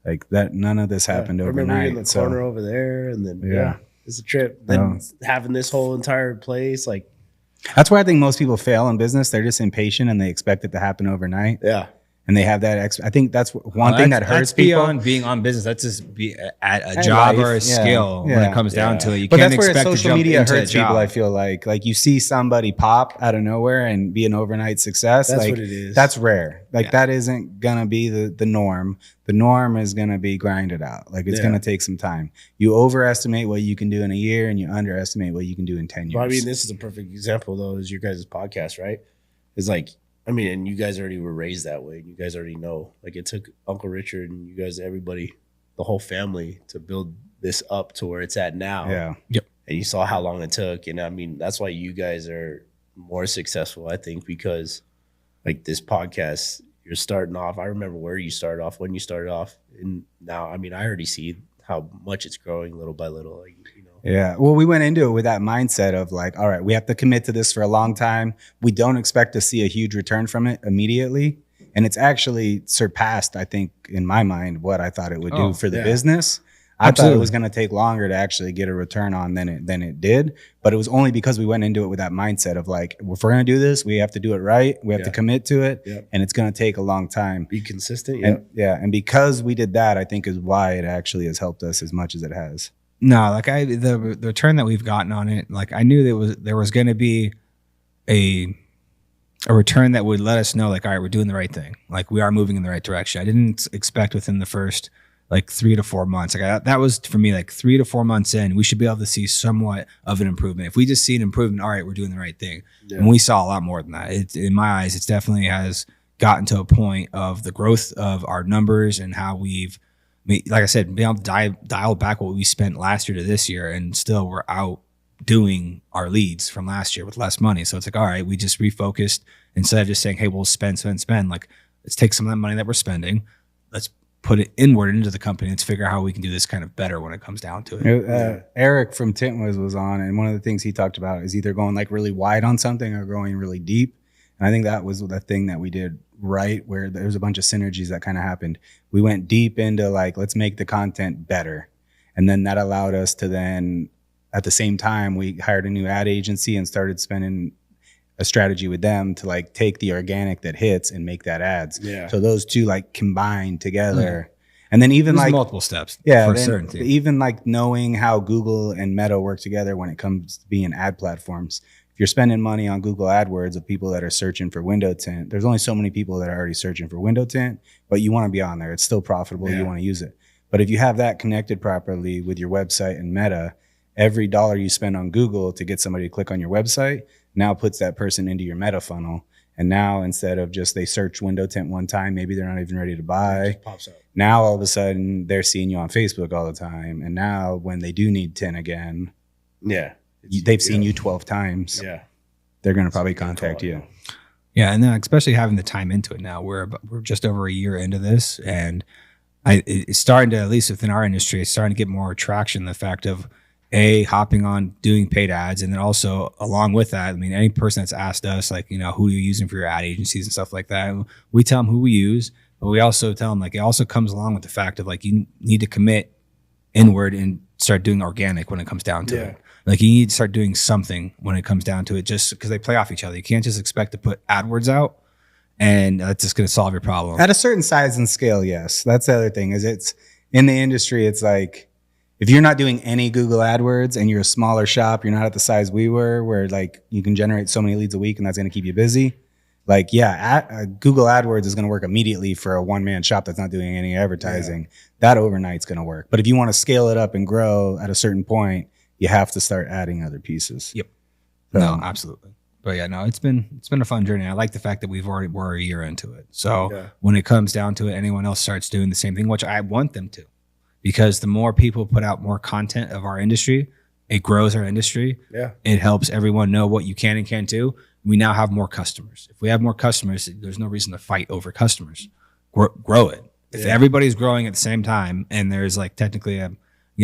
like that. None of this happened overnight. I remember in the corner over there, and then it's a trip. Then having this whole entire place, like. That's why I think most people fail in business. They're just impatient and they expect it to happen overnight. Yeah. And they have that. I think that's one thing that hurts people. Beyond being on business, that's just be at a job or a skill when it comes down to it. You can't expect to jump into a job. Hurts people, I feel like you see somebody pop out of nowhere and be an overnight success. That's like, what it is. That's rare. Like that isn't going to be the norm. The norm is going to be grinded out. Like it's going to take some time. You overestimate what you can do in a year and you underestimate what you can do in 10 years. Well, I mean, this is a perfect example though, is your guys' podcast, right? It's like, I mean, and you guys already were raised that way. And you guys already know. Like it took Uncle Richard and you guys, everybody, the whole family to build this up to where it's at now. Yeah. Yep. And you saw how long it took. And I mean, that's why you guys are more successful, I think, because like this podcast, you're starting off. I remember where you started off, when you started off. And now, I mean, I already see how much it's growing little by little. Like, Yeah. Well, we went into it with that mindset of like, all right, we have to commit to this for a long time. We don't expect to see a huge return from it immediately. And it's actually surpassed, I think, in my mind, what I thought it would do for the business. I thought it was going to take longer to actually get a return on than it did, but it was only because we went into it with that mindset of like, if we're going to do this, we have to do it right. We have to commit to it, and it's going to take a long time. Be consistent, and because we did that, I think is why it actually has helped us as much as it has. No, like the return that we've gotten on it, like I knew there was going to be a return that would let us know, like, all right, we're doing the right thing. Like we are moving in the right direction. I didn't expect within the first like 3 to 4 months. Like that was for me, like 3 to 4 months in, we should be able to see somewhat of an improvement. If we just see an improvement, all right, we're doing the right thing. Yeah. And we saw a lot more than that. In my eyes, it's definitely has gotten to a point of the growth of our numbers and how we've, like I said, being able to dial back what we spent last year to this year, and still we're out doing our leads from last year with less money. So it's like, all right, we just refocused instead of just saying, hey, we'll spend. Like, let's take some of that money that we're spending. Let's put it inward into the company. Let's figure out how we can do this kind of better when it comes down to it. Eric from Tint was on, and one of the things he talked about is either going like really wide on something or going really deep. And I think that was the thing that we did right, where there's a bunch of synergies that kind of happened. We went deep into like, let's make the content better. And then that allowed us to then, at the same time, we hired a new ad agency and started spending a strategy with them to like take the organic that hits and make that ads. Yeah. So those two like combine together. And then even there's like multiple steps. Yeah. For certainty. Even like knowing how Google and Meta work together when it comes to being ad platforms. If you're spending money on Google AdWords of people that are searching for window tint, there's only so many people that are already searching for window tint, but you want to be on there. It's still profitable. Yeah. You want to use it. But if you have that connected properly with your website and Meta, every dollar you spend on Google to get somebody to click on your website now puts that person into your Meta funnel. And now instead of just they search window tint one time, maybe they're not even ready to buy. Pops up. Now all of a sudden they're seeing you on Facebook all the time. And now when they do need tint again, they've seen you 12 times. Yeah. They're going to probably contact you. Yeah. And then especially having the time into it now, we're just over a year into this, and it's starting to, at least within our industry, it's starting to get more traction. The fact of hopping on doing paid ads. And then also along with that, I mean, any person that's asked us, like, you know, who are you using for your ad agencies and stuff like that, we tell them who we use, but we also tell them, like, it also comes along with the fact of like, you need to commit inward and start doing organic when it comes down to it. Like you need to start doing something when it comes down to it, just because they play off each other. You can't just expect to put AdWords out and that's just going to solve your problem. At a certain size and scale, yes. That's the other thing, is it's in the industry, it's like, if you're not doing any Google AdWords and you're a smaller shop, you're not at the size we were, where like you can generate so many leads a week and that's going to keep you busy. Like, Google AdWords is going to work immediately for a one-man shop that's not doing any advertising. Yeah. That overnight's going to work. But if you want to scale it up and grow at a certain point, you have to start adding other pieces. Yep. No, absolutely. But yeah, no, it's been a fun journey. I like the fact that we're a year into it. So when it comes down to it, anyone else starts doing the same thing, which I want them to, because the more people put out more content of our industry, it grows our industry. Yeah. It helps everyone know what you can and can't do. We now have more customers. If we have more customers, there's no reason to fight over customers. Grow it. If everybody's growing at the same time, and there's like technically a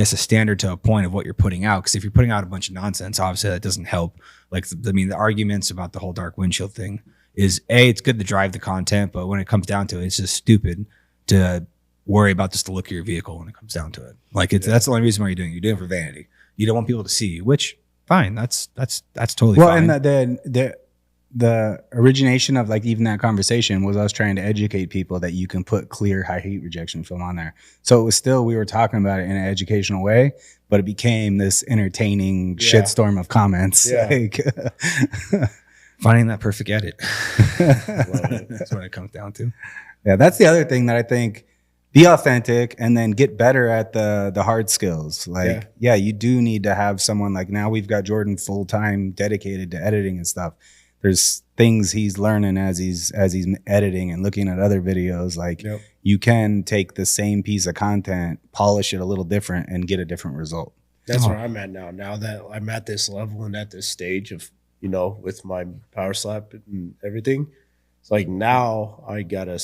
standard to a point of what you're putting out. Because if you're putting out a bunch of nonsense, obviously that doesn't help. Like, the arguments about the whole dark windshield thing is it's good to drive the content, but when it comes down to it, it's just stupid to worry about just the look of your vehicle when it comes down to it. Like that's the only reason why you're doing it. You're doing it for vanity. You don't want people to see you, which fine. That's totally fine. Well, and the origination of like even that conversation was us trying to educate people that you can put clear high heat rejection film on there. So it was still, we were talking about it in an educational way, but it became this entertaining shitstorm of comments. Yeah. Like, finding that perfect edit. That's what it comes down to. Yeah, that's the other thing that I think, be authentic and then get better at the hard skills. Like, you do need to have someone, like now we've got Jordan full-time dedicated to editing and stuff. There's things he's learning as he's editing and looking at other videos. Like you can take the same piece of content, polish it a little different and get a different result. That's where I'm at now. Now that I'm at this level and at this stage of, you know, with my power slap and everything, it's like now I gotta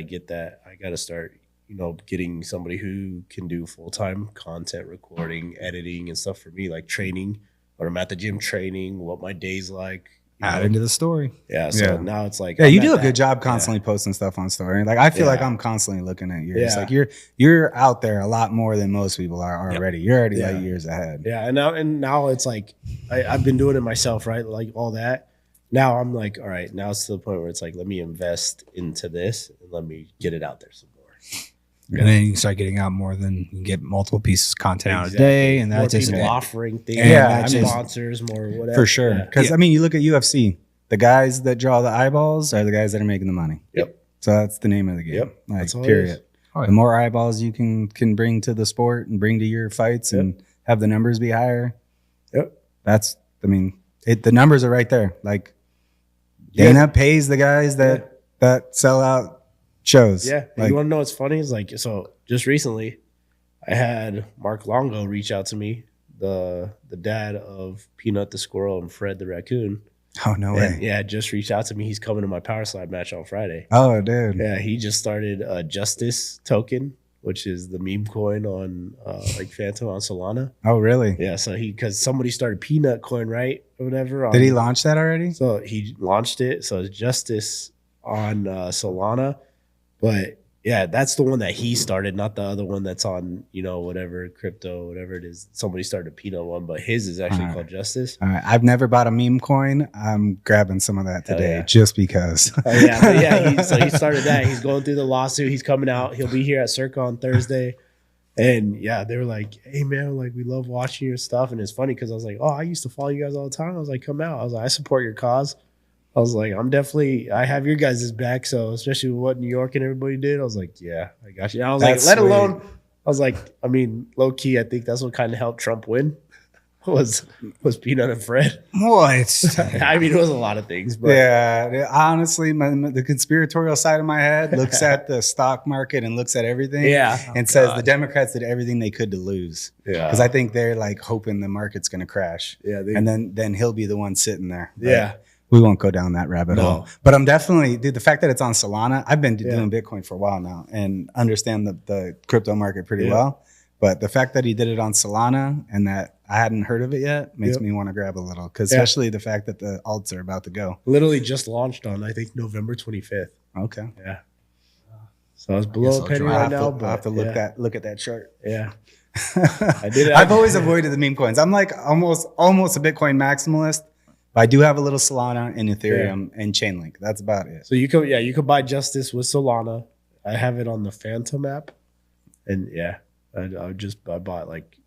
get that. I gotta start, you know, getting somebody who can do full-time content recording, editing and stuff for me, like training, when I'm at the gym training, what my day's like, add into the story. Yeah. So now it's like, yeah, you do a good job constantly posting stuff on story. Like I feel like I'm constantly looking at yours. Like you're out there a lot more than most people are already. You're already like years ahead. Yeah. And now it's like, I've been doing it myself, right? Like all that. Now I'm like, all right, now it's to the point where it's like, let me invest into this and let me get it out there some more. And then you can start getting out more than you can get multiple pieces of content out a day. And that's just offering things, sponsors, more whatever. For sure. Because I mean, you look at UFC, the guys that draw the eyeballs are the guys that are making the money. Yep. So that's the name of the game. Yep. Like, that's all period. The more eyeballs you can bring to the sport and bring to your fights and have the numbers be higher. Yep. That's, I mean, the numbers are right there. Like Dana pays the guys that sell out shows. Yeah. Like, you want to know what's funny? Is like, so just recently I had Mark Longo reach out to me, the dad of Peanut the squirrel and Fred the raccoon. Oh, no way. Yeah, just reached out to me. He's coming to my Power Slide match on Friday. Oh, dude. Yeah, he just started a Justice token, which is the meme coin on like Phantom on Solana. Oh, really? Yeah, so because somebody started Peanut coin, right? Or whatever. Did he launch that already? So he launched it. So it's Justice on Solana. But yeah, that's the one that he started, not the other one that's on, whatever crypto, whatever it is. Somebody started a Peanut one, but his is actually called Justice. All right. I've never bought a meme coin. I'm grabbing some of that today just because. So he started that. He's going through the lawsuit. He's coming out. He'll be here at Circa on Thursday. And yeah, they were like, hey man, like we love watching your stuff. And it's funny because I was like, oh, I used to follow you guys all the time. I was like, come out. I was like, I support your cause. I was like, I have your guys' back. So especially with what New York and everybody did, I was like, yeah, I got you. And I was like, alone, I was like, I mean, low key, I think that's what kind of helped Trump win was Peanut and Fred. What? I mean, it was a lot of things. But honestly, the conspiratorial side of my head looks at the stock market and looks at everything and says the Democrats did everything they could to lose. Yeah. Because I think they're like hoping the market's going to crash. Yeah. And then he'll be the one sitting there. Yeah. We won't go down that rabbit hole. But I'm definitely, dude, the fact that it's on Solana, I've been doing Bitcoin for a while now and understand the crypto market pretty well. But the fact that he did it on Solana and that I hadn't heard of it yet makes me want to grab a little. Because especially the fact that the alts are about to go. Literally just launched on, I think, November 25th. Okay. Yeah. So I was below a penny right now. I'll have to look at that chart. Yeah. I did it. I've always avoided the meme coins. I'm like almost a Bitcoin maximalist. But I do have a little Solana and Ethereum and Chainlink. That's about it. So you could buy Justice with Solana. I have it on the Phantom app, and I bought like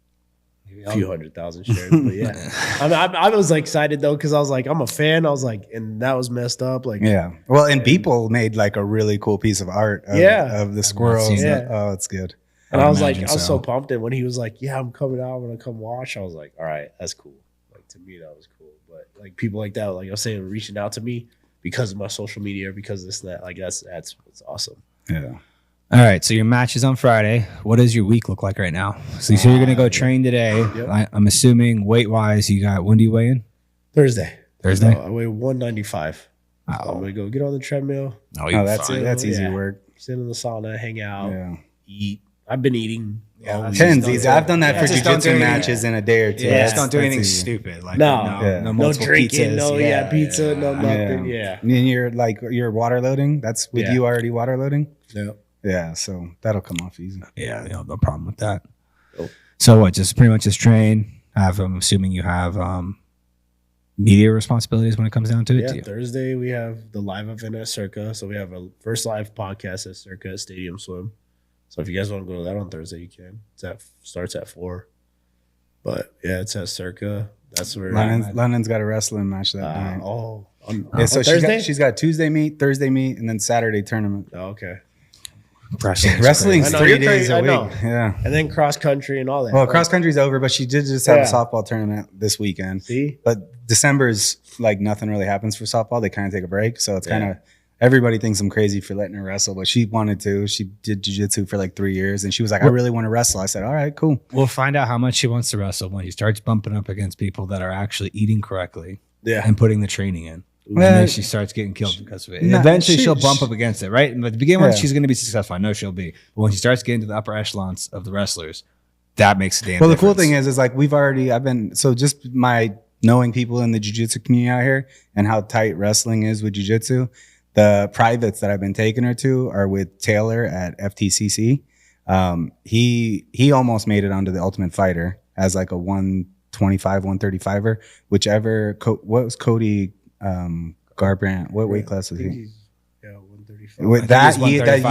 a few 100,000 shares. But yeah, I was like excited though because I was like, I'm a fan. I was like, and that was messed up. Like well, and people made like a really cool piece of art of the squirrels. Oh, it's good. And I was like, I was so pumped. And when he was like, yeah, I'm coming out. I'm gonna come watch. I was like, all right, that's cool. Like to me, that was cool. But like people like that, like I was saying, reaching out to me because of my social media, because of this and that, like that's awesome. Yeah. All right. So your match is on Friday. What does your week look like right now? So you say you're gonna go train today. Yep. I'm assuming weight wise, you got, when do you weigh in? Thursday. No, I weigh 195. So I'm gonna go get on the treadmill. That's it. That's easy work. Sit in the sauna, hang out, eat. I've been eating. I've done that for jiu-jitsu matches in a day or two. Yeah, just don't do anything stupid. Like no drinking, pizzas, pizza, no nothing. Yeah. And you're water loading. That's with you already water loading. Yeah. Yeah. So that'll come off easy. Yeah. No problem with that. Nope. So what? Just pretty much just train. I'm assuming you have media responsibilities when it comes down to it. Yeah. Thursday we have the live event at Circa. So we have a first live podcast at Circa at Stadium Swim. So if you guys want to go to that on Thursday, you can. Starts at 4. But yeah, it's at Circa. That's where London's got a wrestling match that night. So Thursday? she's got Tuesday meet, Thursday meet, and then Saturday tournament. Oh, okay. Wrestling's 3 days a week. Yeah. And then cross country and all that. Well, cross country's over, but she did just have a softball tournament this weekend. See? But December's like nothing really happens for softball. They kind of take a break. So it's kind of, everybody thinks I'm crazy for letting her wrestle, but she wanted to. She did jiu-jitsu for like 3 years, and she was like, I really want to wrestle. I said, all right, cool. We'll find out how much she wants to wrestle when she starts bumping up against people that are actually eating correctly and putting the training in. And then she starts getting killed because of it. And eventually she'll bump up against it, right? But at the beginning, she's going to be successful. I know she'll be. But when she starts getting to the upper echelons of the wrestlers, that makes a damn difference. The cool thing is like I've been, so just my knowing people in the jiu-jitsu community out here and how tight wrestling is with jiu-jitsu, the privates that I've been taking her to are with Taylor at FTCC. He almost made it onto the Ultimate Fighter as like a 125, 135er, whichever. What was Cody Garbrandt? What weight class was he? Yeah, 135. With that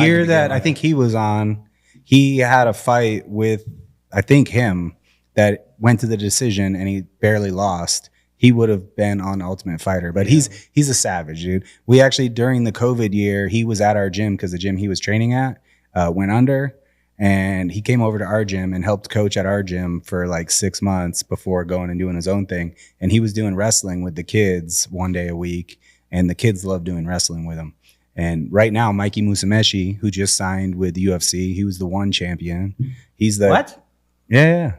year that I think he was on, he had a fight with, I think, him that went to the decision and he barely lost. He would have been on Ultimate Fighter, but he's a savage, dude. We actually, during the COVID year, he was at our gym because the gym he was training at went under, and he came over to our gym and helped coach at our gym for like 6 months before going and doing his own thing. And he was doing wrestling with the kids 1 day a week, and the kids loved doing wrestling with him. And right now, Mikey Musumeci, who just signed with the UFC, he was the one champion. He's the what? Yeah.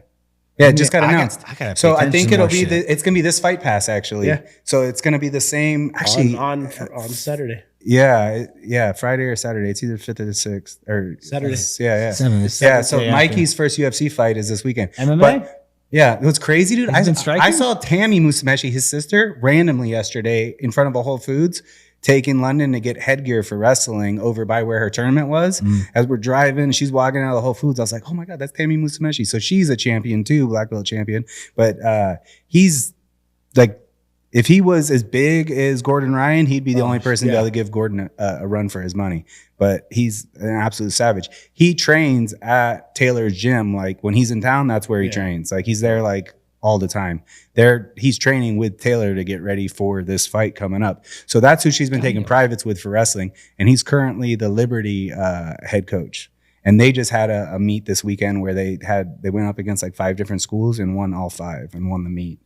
Yeah, it just got announced. So I think it'll be it's gonna be this Fight Pass actually. Yeah. So it's gonna be the same actually on Saturday. Yeah, Friday or Saturday. It's either 5th or the 6th or Saturday. Yeah. 7th. Yeah. So Mikey's first UFC fight is this weekend. MMA. But, yeah, it was crazy, dude. I striking? saw Tammy Musumeci, his sister, randomly yesterday in front of a Whole Foods, taking London to get headgear for wrestling over by where her tournament was. As we're driving, she's walking out of the Whole Foods. I was like, oh my God, that's Tammy Musumeci. So she's a champion too, black belt champion. But he's like, if he was as big as Gordon Ryan, he'd be the only person to be able to give Gordon a run for his money. But he's an absolute savage. He trains at Taylor's gym. Like when he's in town, that's where he trains. Like he's there like all the time. He's training with Taylor to get ready for this fight coming up. So that's who she's been taking privates with for wrestling. And he's currently the Liberty head coach. And they just had a meet this weekend where they went up against like 5 different schools and won all 5 and won the meet.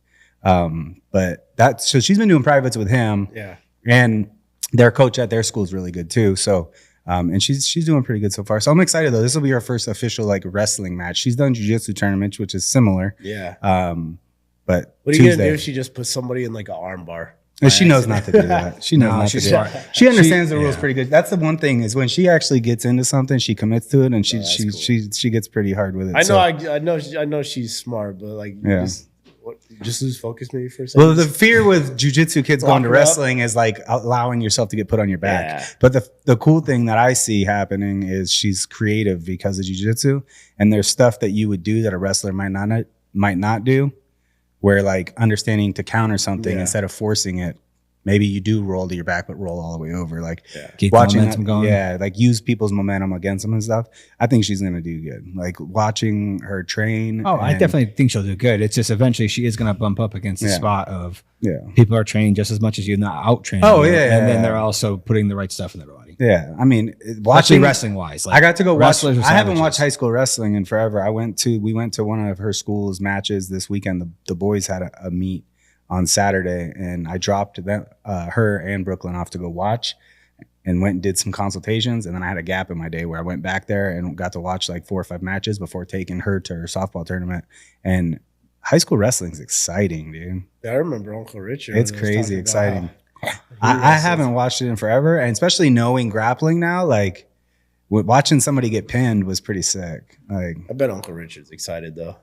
So she's been doing privates with him. Yeah. And their coach at their school is really good too. So and she's doing pretty good so far. So I'm excited though. This will be her first official like wrestling match. She's done jiu-jitsu tournaments, which is similar. Yeah. But what are you gonna do if she just puts somebody in like an arm bar? And she knows not to do that. She knows not to do that. She understands the rules pretty good. That's the one thing is when she actually gets into something, she commits to it, and she gets pretty hard with it. I know she's smart, but like just lose focus maybe for a second. Well, the fear with jiu-jitsu kids going to wrestling is like allowing yourself to get put on your back. Yeah. But the cool thing that I see happening is she's creative because of jiu-jitsu, and there's stuff that you would do that a wrestler might not do, where like understanding to counter something instead of forcing it. Maybe you do roll to your back, but roll all the way over. Like keep watching momentum going. Like use people's momentum against them and stuff. I think she's going to do good. Like watching her train. Oh, I definitely think she'll do good. It's just eventually she is going to bump up against the spot of people are training just as much as you, not out training. Oh, you, and then they're also putting the right stuff in their body. Yeah. I mean, watching wrestling wise, like I got to go watch. I haven't savages. watched high school wrestling in forever. We went to one of her school's matches this weekend. The boys had a meet on Saturday, and I dropped her and Brooklyn off to go watch and went and did some consultations. And then I had a gap in my day where I went back there and got to watch like 4 or 5 matches before taking her to her softball tournament. And high school wrestling is exciting, dude. Yeah, I remember Uncle Richard. It's crazy exciting. I haven't watched it in forever, and especially knowing grappling now, like watching somebody get pinned was pretty sick. Like I bet Uncle Richard's excited though.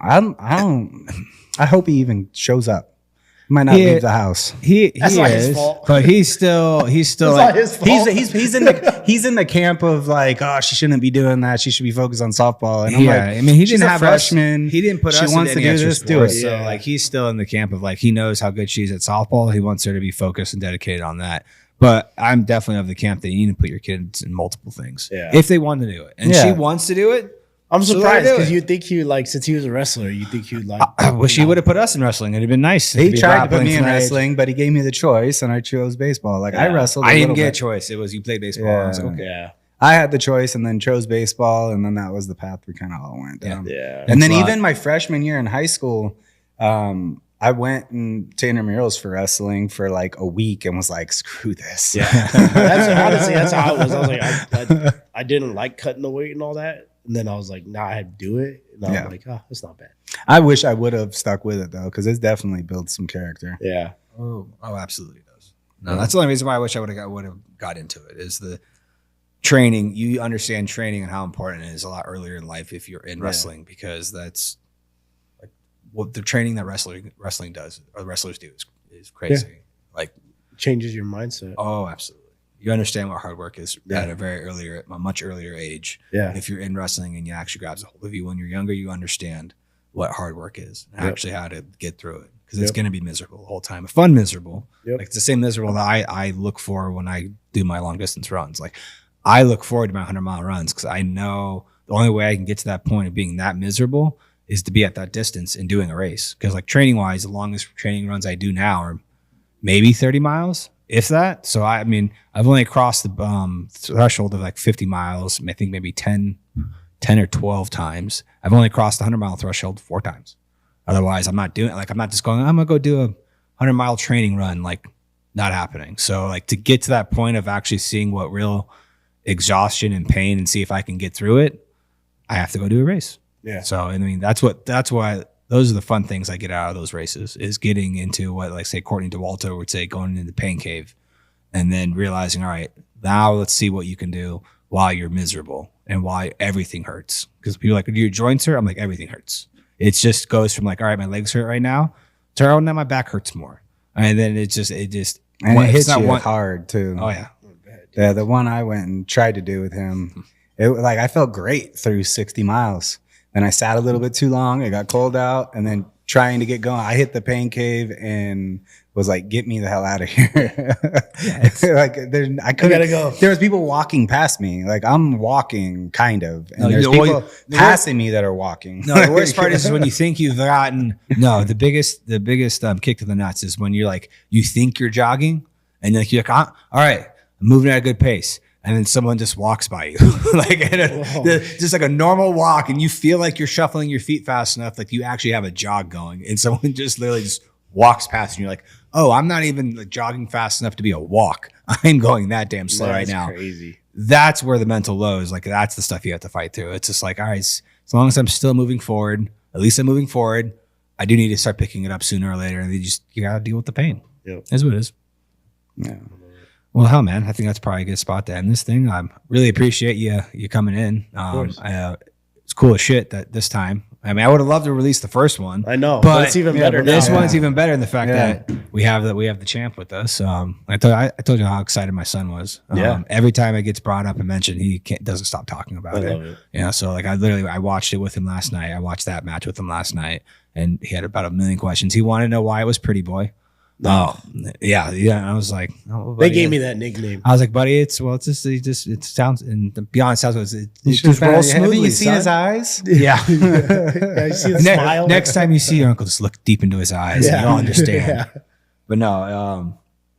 I hope he even shows up. He might not leave the house. That's not his fault. But he's still That's not his fault. He's in the camp of like, oh, she shouldn't be doing that. She should be focused on softball. And I'm like, I mean, he didn't have freshman. He didn't put us wants into to any do extra this. Do it. sports. So like he's still in the camp of like he knows how good she is at softball. He wants her to be focused and dedicated on that. But I'm definitely of the camp that you need to put your kids in multiple things if they want to do it. And she wants to do it. I'm surprised because you'd think he would like, since he was a wrestler, you think he would like. I wish he would have put us in wrestling. It'd have been nice. He tried to put me in wrestling, but he gave me the choice, and I chose baseball. Like I wrestled. I didn't get a choice. It was you played baseball. Yeah. I was like, okay. I had the choice, and then chose baseball, and then that was the path we kind of all went down. Yeah. And then even my freshman year in high school, I went to intramurals for wrestling for like a week and was like, screw this. Yeah. That's how it was. I was like, I didn't like cutting the weight and all that. And then I was like, nah, I had to do it. And I was like, oh, that's not bad. I wish I would have stuck with it though, because it's definitely built some character. Yeah. Oh, absolutely does. No, that's the only reason why I wish I would have got into it is the training. You understand training and how important it is a lot earlier in life if you're in wrestling, because that's what the training that wrestling does or wrestlers do is crazy. Yeah. Like changes your mindset. Oh, absolutely. You understand what hard work is at a much earlier age. Yeah. If you're in wrestling and it actually grabs a hold of you when you're younger, you understand what hard work is and actually how to get through it. Because it's going to be miserable the whole time. Fun miserable. Like it's the same miserable that I look for when I do my long distance runs. Like I look forward to my 100-mile runs because I know the only way I can get to that point of being that miserable is to be at that distance and doing a race. Because like training wise, the longest training runs I do now are maybe 30 miles, if that. So I mean, I've only crossed the threshold of like 50 miles, I think maybe 10 or 12 times. I've only crossed the 100-mile threshold 4 times. Otherwise, I'm not doing it. Like, I'm not just going, I'm going to go do a 100-mile training run. Like, not happening. So, like, to get to that point of actually seeing what real exhaustion and pain and see if I can get through it, I have to go do a race. Yeah. So, I mean, that's why those are the fun things I get out of those races is getting into what, like, say, Courtney DeWalter would say, going into the pain cave and then realizing, all right, now let's see what you can do while you're miserable and why everything hurts. Because people are like, do your joints hurt? I'm like, everything hurts. It just goes from like, all right, my legs hurt right now to, oh, now my back hurts more. And then it just and it hits you hard too. Oh yeah. Yeah. The one I went and tried to do with him, I felt great through 60 miles. Then I sat a little bit too long. It got cold out and then trying to get going, I hit the pain cave and was like, get me the hell out of here. Like I couldn't go. There was people walking past me. Like I'm walking kind of. And there's people passing me that are walking. No, the worst part is when you think you've gotten, the biggest kick to the nuts is when you're like, you think you're jogging and you're like, all right, I'm moving at a good pace. And then someone just walks by you, just like a normal walk, and you feel like you're shuffling your feet fast enough, like you actually have a jog going, and someone just literally just walks past, and you're like, "Oh, I'm not even like jogging fast enough to be a walk. I'm going that damn slow right now." Crazy. That's where the mental low is. Like that's the stuff you have to fight through. It's just like, all right, as long as I'm still moving forward, at least I'm moving forward. I do need to start picking it up sooner or later, and you gotta deal with the pain. Yep. That's what it is. Yeah. Well, hell, man, I think that's probably a good spot to end this thing. I really appreciate you coming in. It's cool as shit that this time. I mean, I would have loved to release the first one. I know, but it's even better. This one's even better in the fact that we have the champ with us. I told you how excited my son was. Every time it gets brought up and mentioned, he doesn't stop talking about it. Love it. Yeah, so like I watched it with him last night. I watched that match with him last night, and he had about 1 million questions. He wanted to know why it was Pretty Boy. Oh, yeah. I was like, oh, buddy, they gave me that nickname. I was like, buddy, it sounds, and to be honest, it just rolls smoothly. Have you seen his eyes? Yeah. You see the smile. Next time you see your uncle, just look deep into his eyes and you'll understand. But no,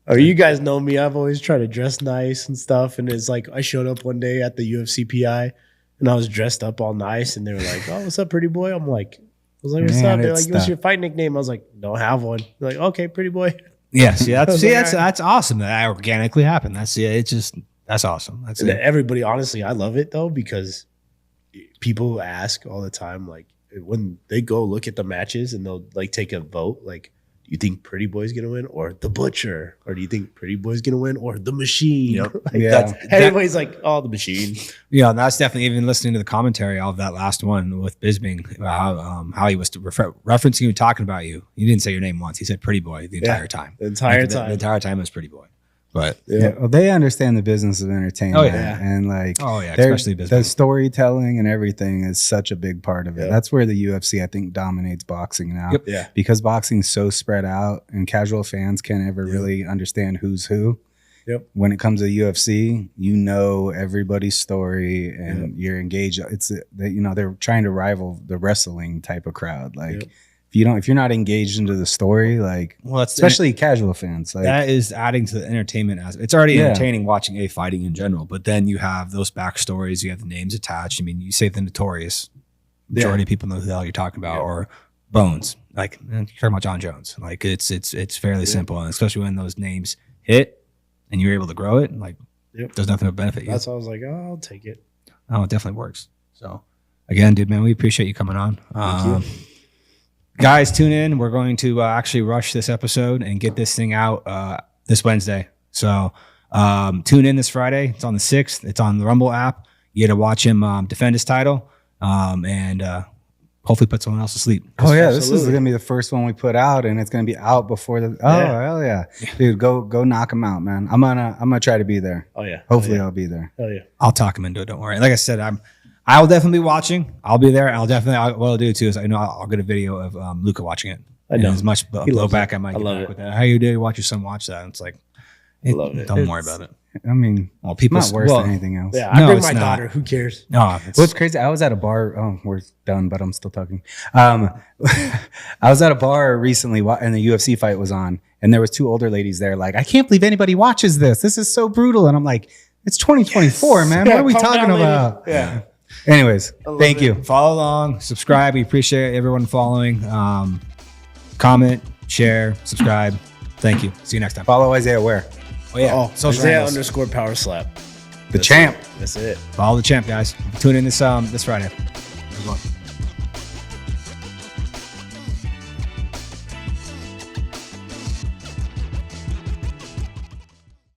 you guys know me. I've always tried to dress nice and stuff. And it's like, I showed up one day at the UFC PI and I was dressed up all nice. And they were like, oh, what's up, Pretty Boy? I'm like, what's up? They're like, what's your fight nickname? I was like, don't have one. They're like, okay, Pretty Boy. Yes, that's awesome. That organically happened. That's awesome. That's it. Everybody, honestly, I love it though because people ask all the time, like when they go look at the matches and they'll like take a vote, like, do you think Pretty Boy's gonna win or the Butcher, or do you think Pretty Boy's gonna win or the Machine? Yep. Everybody's like, oh, the Machine. Yeah, and that's definitely, even listening to the commentary of that last one with Bisbing, how he was referencing you, talking about you. He didn't say your name once. He said Pretty Boy the entire time. The entire time was Pretty Boy. But well, they understand the business of entertainment. Oh yeah, and like especially the storytelling and everything is such a big part of it. That's where the UFC, I think, dominates boxing now. Yep. Yeah, because boxing's so spread out, and casual fans can't ever really understand who's who. Yep. When it comes to UFC, you know everybody's story, and you're engaged. It's they're trying to rival the wrestling type of crowd, like. Yep. If you're not engaged into the story, like, well, especially casual fans, like that is adding to the entertainment aspect. It's already entertaining watching fighting in general, but then you have those backstories, you have the names attached. I mean, you say the Notorious, majority of people know who the hell you're talking about, or Bones. Like you're talking about John Jones. Like it's fairly simple, and especially when those names hit and you're able to grow it, like there's nothing to benefit you. That's why I was like, oh, I'll take it. Oh, it definitely works. So again, dude, man, we appreciate you coming on. Thank you. Guys, tune in. We're going to actually rush this episode and get this thing out this Wednesday. So tune in this Friday. It's on the 6th. It's on the Rumble app. You get to watch him defend his title. And hopefully put someone else to sleep. Oh yeah, this is Absolutely. gonna be the first one we put out, and it's gonna be out before the. Oh Yeah. hell yeah, dude, go knock them out, man. I'm gonna try to be there. Oh yeah. Hopefully, I'll be there. Hell yeah. I'll talk him into it. Don't worry. Like I said, I'll definitely be watching. I'll be there. What I'll do too is I'll get a video of Luca watching it. I know. And as much He loves blowback it. I might I get love back it. with that. How you do? Watch your son watch that. And it's like, love it. Don't worry about it. I mean, Well, people not worse than anything else. Yeah, I No, bring it's my not. daughter. Who cares? No, What's crazy? I was at a bar. Oh, we're done, but I'm still talking. I was at a bar recently, and the UFC fight was on, and there was 2 older ladies there. Like, I can't believe anybody watches this. This is so brutal. And I'm like, it's 2024, man. Yeah, what are we calm talking down, lady. about? Yeah. Anyways, thank you. follow along, subscribe. We appreciate everyone following. Comment, share, subscribe. Thank you. See you next time. Follow Isaiah where? Oh yeah, Oh, social Isaiah handles. _power slap. The champ. That's it. Follow the champ, guys. Tune in this Friday. How's it going?